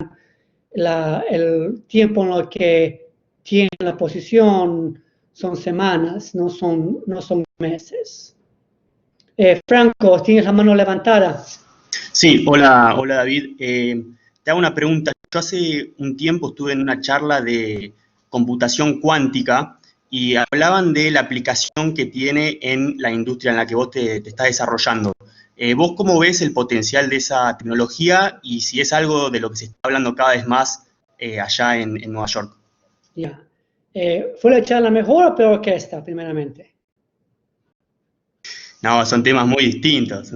el tiempo en el que tienen la posición son semanas, no son meses. Franco, tienes la mano levantada. Sí, hola David. Te hago una pregunta. Yo hace un tiempo estuve en una charla de computación cuántica y hablaban de la aplicación que tiene en la industria en la que vos te estás desarrollando. ¿Vos cómo ves el potencial de esa tecnología y si es algo de lo que se está hablando cada vez más allá en Nueva York? Ya. ¿Fue la charla mejor o peor que esta, primeramente? No, son temas muy distintos,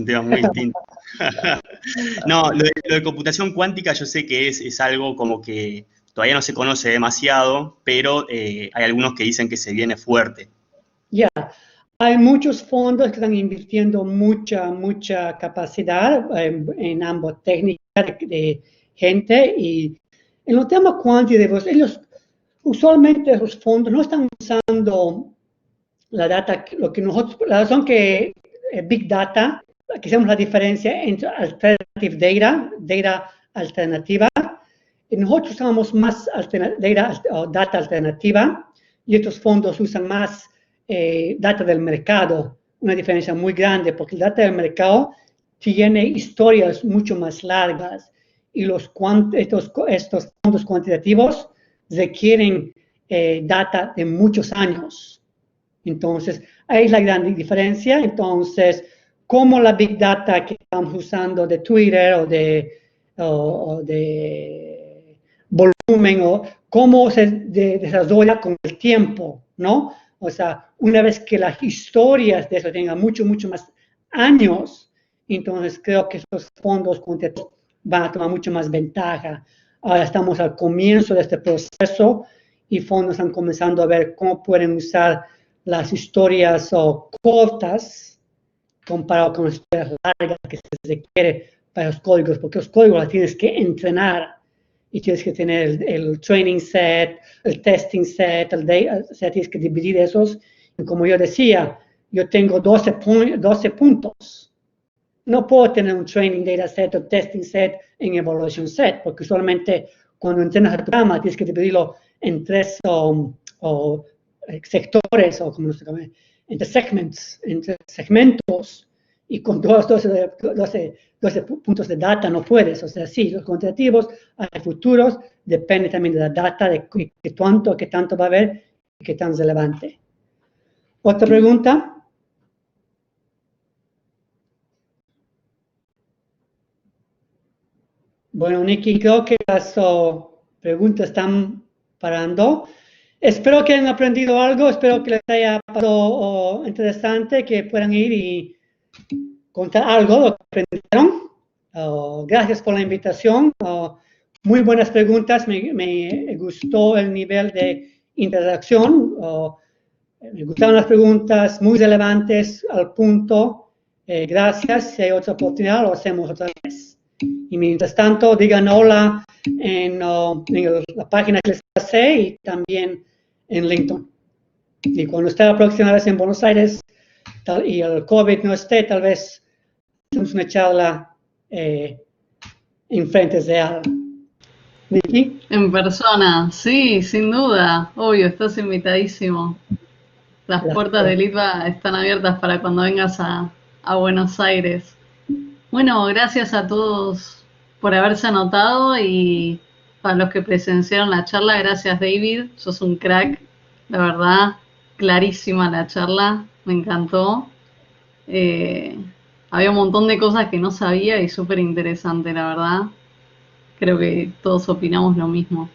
No, lo de computación cuántica yo sé que es algo como que todavía no se conoce demasiado, pero hay algunos que dicen que se viene fuerte. Ya, hay muchos fondos que están invirtiendo mucha capacidad en ambas técnicas de gente y en los temas cuantitativos, ellos usualmente los fondos no están usando la data, la razón que Big Data, aquí hacemos la diferencia entre alternative data alternativa, y nosotros usamos más data alternativa y estos fondos usan más data del mercado, una diferencia muy grande porque el data del mercado tiene historias mucho más largas y estos fondos cuantitativos requieren data de muchos años. Entonces, ahí es la gran diferencia. Entonces, como la Big Data que estamos usando de Twitter o de volumen, o cómo se desarrolla con el tiempo, ¿no? O sea, una vez que las historias de eso tengan mucho más años, entonces creo que esos fondos cuantitativos van a tomar mucho más ventaja. Ahora estamos al comienzo de este proceso y fondos están comenzando a ver cómo pueden usar las historias cortas comparado con las historias largas que se requiere para los códigos, porque los códigos las tienes que entrenar y tienes que tener el training set, el testing set, el data set, tienes que dividir esos. Y como yo decía, yo tengo 12 puntos. No puedo tener un training data set o testing set en evaluation set, porque usualmente cuando entrenas el programa tienes que dividirlo en 3 sectores, o como se llama, entre segmentos, y con todos los 12 puntos de data no puedes. O sea, sí, los cuantitativos, hay futuros, depende también de la data, de qué tanto va a haber y qué tan relevante. ¿Otra pregunta? Bueno, Nicky, creo que las preguntas están parando. Espero que hayan aprendido algo, espero que les haya pasado interesante, que puedan ir y contar algo de lo que aprendieron. Gracias por la invitación. Muy buenas preguntas, me gustó el nivel de interacción. Me gustaron las preguntas muy relevantes, al punto. Gracias, si hay otra oportunidad lo hacemos otra vez. Y mientras tanto, digan hola en la página que les pasé y también en LinkedIn. Y cuando esté la próxima vez en Buenos Aires y el COVID no esté, tal vez hacemos una charla en frente real. ¿Nicky? En persona, sí, sin duda. Obvio, estás invitadísimo. Las puertas de Litva están abiertas para cuando vengas a Buenos Aires. Bueno, gracias a todos por haberse anotado y para los que presenciaron la charla, gracias David, sos un crack, la verdad, clarísima la charla, me encantó. Había un montón de cosas que no sabía y súper interesante, la verdad. Creo que todos opinamos lo mismo.